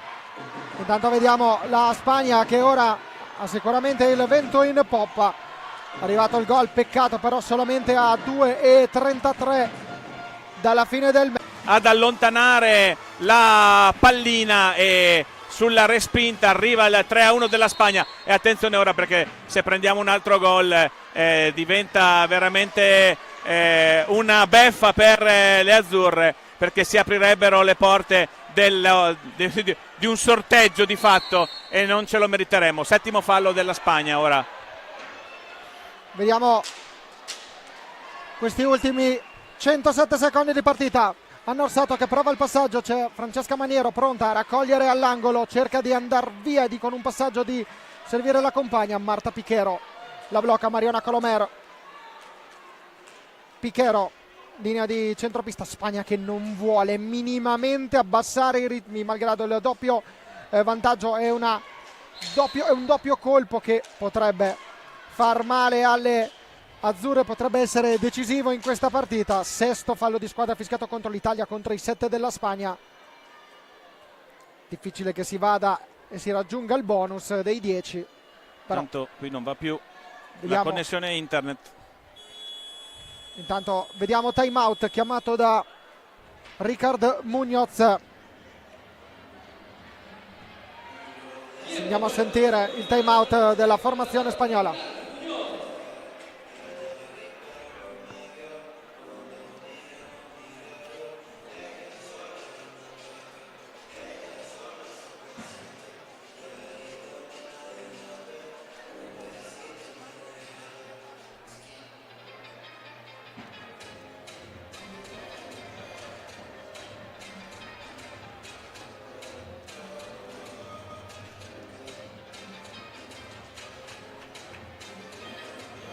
A: Intanto vediamo la Spagna che ora ha sicuramente il vento in poppa. È arrivato il gol, peccato però solamente a 2:33 dalla fine del match.
B: Ad allontanare la pallina e sulla respinta arriva il 3-1 della Spagna. E attenzione ora, perché se prendiamo un altro gol diventa veramente una beffa per le azzurre, perché si aprirebbero le porte di un sorteggio di fatto e non ce lo meriteremo. Settimo fallo della Spagna ora.
A: Vediamo questi ultimi 107 secondi di partita. Anna Orsato che prova il passaggio, c'è Francesca Maniero pronta a raccogliere all'angolo, cerca di andare via con un passaggio di servire la compagna. Marta Pichero la blocca, Mariona Colomer. Pichero, linea di centropista. Spagna che non vuole minimamente abbassare i ritmi malgrado il doppio vantaggio. È un doppio colpo che potrebbe far male alle azzurre, potrebbe essere decisivo in questa partita. Sesto fallo di squadra fischiato contro l'Italia contro i 7 della Spagna. Difficile che si vada e si raggiunga il bonus dei 10. Però
B: tanto qui non va più
A: vediamo,
B: la connessione internet.
A: Intanto vediamo time out chiamato da Ricard Muñoz. Andiamo a sentire il time out della formazione spagnola.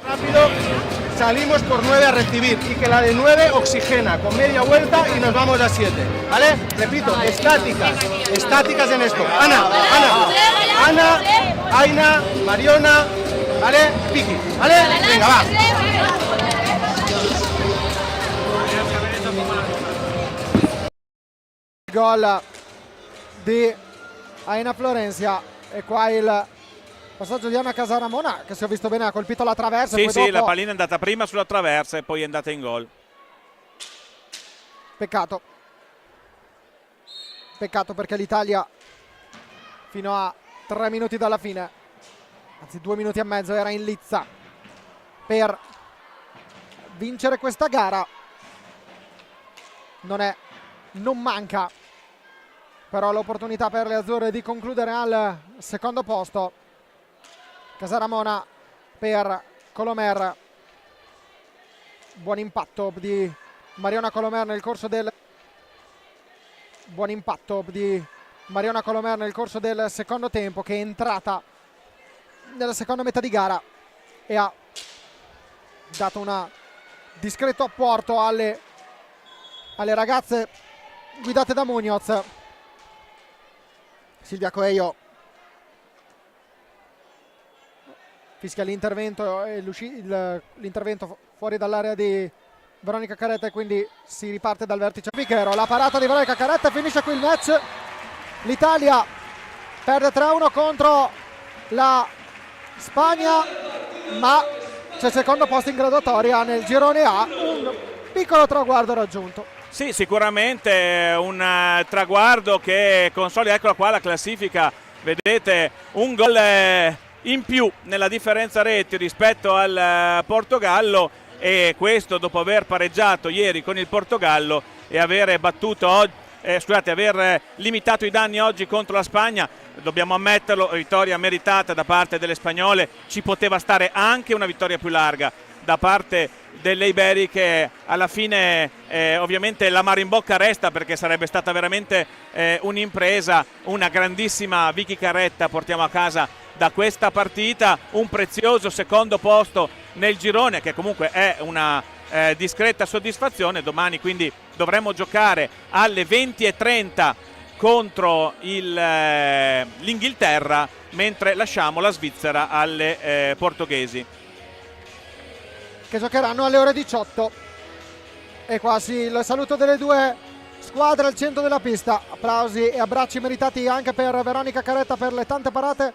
E: Rápido, salimos por 9 a recibir y que la de 9 oxigena con media vuelta y nos vamos a 7, ¿vale? Repito, estáticas en esto. Ana, Aina, Mariona, ¿vale? Piki, ¿vale? Venga, va.
A: Gol di Aina Florenza e qua il passaggio di Anna Casaramona che, se ho visto bene, ha colpito la traversa.
B: Sì,
A: poi
B: sì,
A: dopo
B: la pallina è andata prima sulla traversa e poi è andata in gol.
A: Peccato perché l'Italia fino a 3 minuti dalla fine, anzi 2 minuti e mezzo, era in lizza per vincere questa gara. Non manca però l'opportunità per le azzurre di concludere al secondo posto. Casaramona per Colomer, buon impatto di Mariona Colomer nel corso del secondo tempo, che è entrata nella seconda metà di gara e ha dato un discreto apporto alle ragazze guidate da Muñoz. Silvia Coelho fischia l'intervento e l'intervento fuori dall'area di Veronica Carretta, e quindi si riparte dal vertice Pichero. La parata di Veronica Carretta e finisce qui il match. L'Italia perde 3-1 contro la Spagna, ma c'è il secondo posto in graduatoria nel girone A, un piccolo traguardo raggiunto.
B: Sì, sicuramente un traguardo che consolida, eccola qua la classifica, vedete un gol in più nella differenza reti rispetto al Portogallo, e questo dopo aver pareggiato ieri con il Portogallo e aver aver limitato i danni oggi contro la Spagna. Dobbiamo ammetterlo, vittoria meritata da parte delle spagnole, ci poteva stare anche una vittoria più larga da parte delle iberiche. Alla fine ovviamente l'amaro in bocca resta, perché sarebbe stata veramente un'impresa, una grandissima Vicky Carretta portiamo a casa da questa partita, un prezioso secondo posto nel girone che comunque è una discreta soddisfazione. Domani quindi dovremo giocare alle 20:30 contro l'Inghilterra, mentre lasciamo la Svizzera alle portoghesi,
A: che giocheranno alle ore 18. E quasi il saluto delle due squadre al centro della pista. Applausi e abbracci meritati anche per Veronica Carretta per le tante parate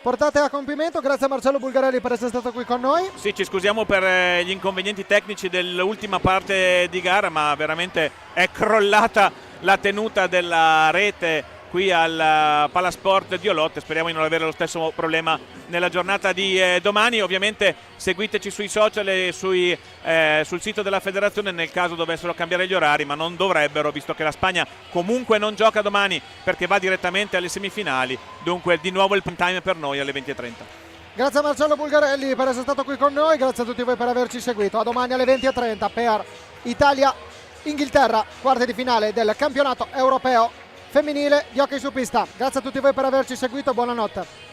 A: portate a compimento. Grazie a Marcello Bulgarelli per essere stato qui con noi.
B: Sì, ci scusiamo per gli inconvenienti tecnici dell'ultima parte di gara, ma veramente è crollata la tenuta della rete qui al Palasport di Olot. Speriamo di non avere lo stesso problema nella giornata di domani. Ovviamente seguiteci sui social e sul sito della federazione nel caso dovessero cambiare gli orari, ma non dovrebbero, visto che la Spagna comunque non gioca domani perché va direttamente alle semifinali. Dunque di nuovo il prime time per noi alle 20:30.
A: Grazie a Marcello Bulgarelli per essere stato qui con noi, grazie a tutti voi per averci seguito. A domani alle 20:30 per Italia-Inghilterra, quarti di finale del campionato europeo femminile di hockey su pista. Grazie a tutti voi per averci seguito, buonanotte.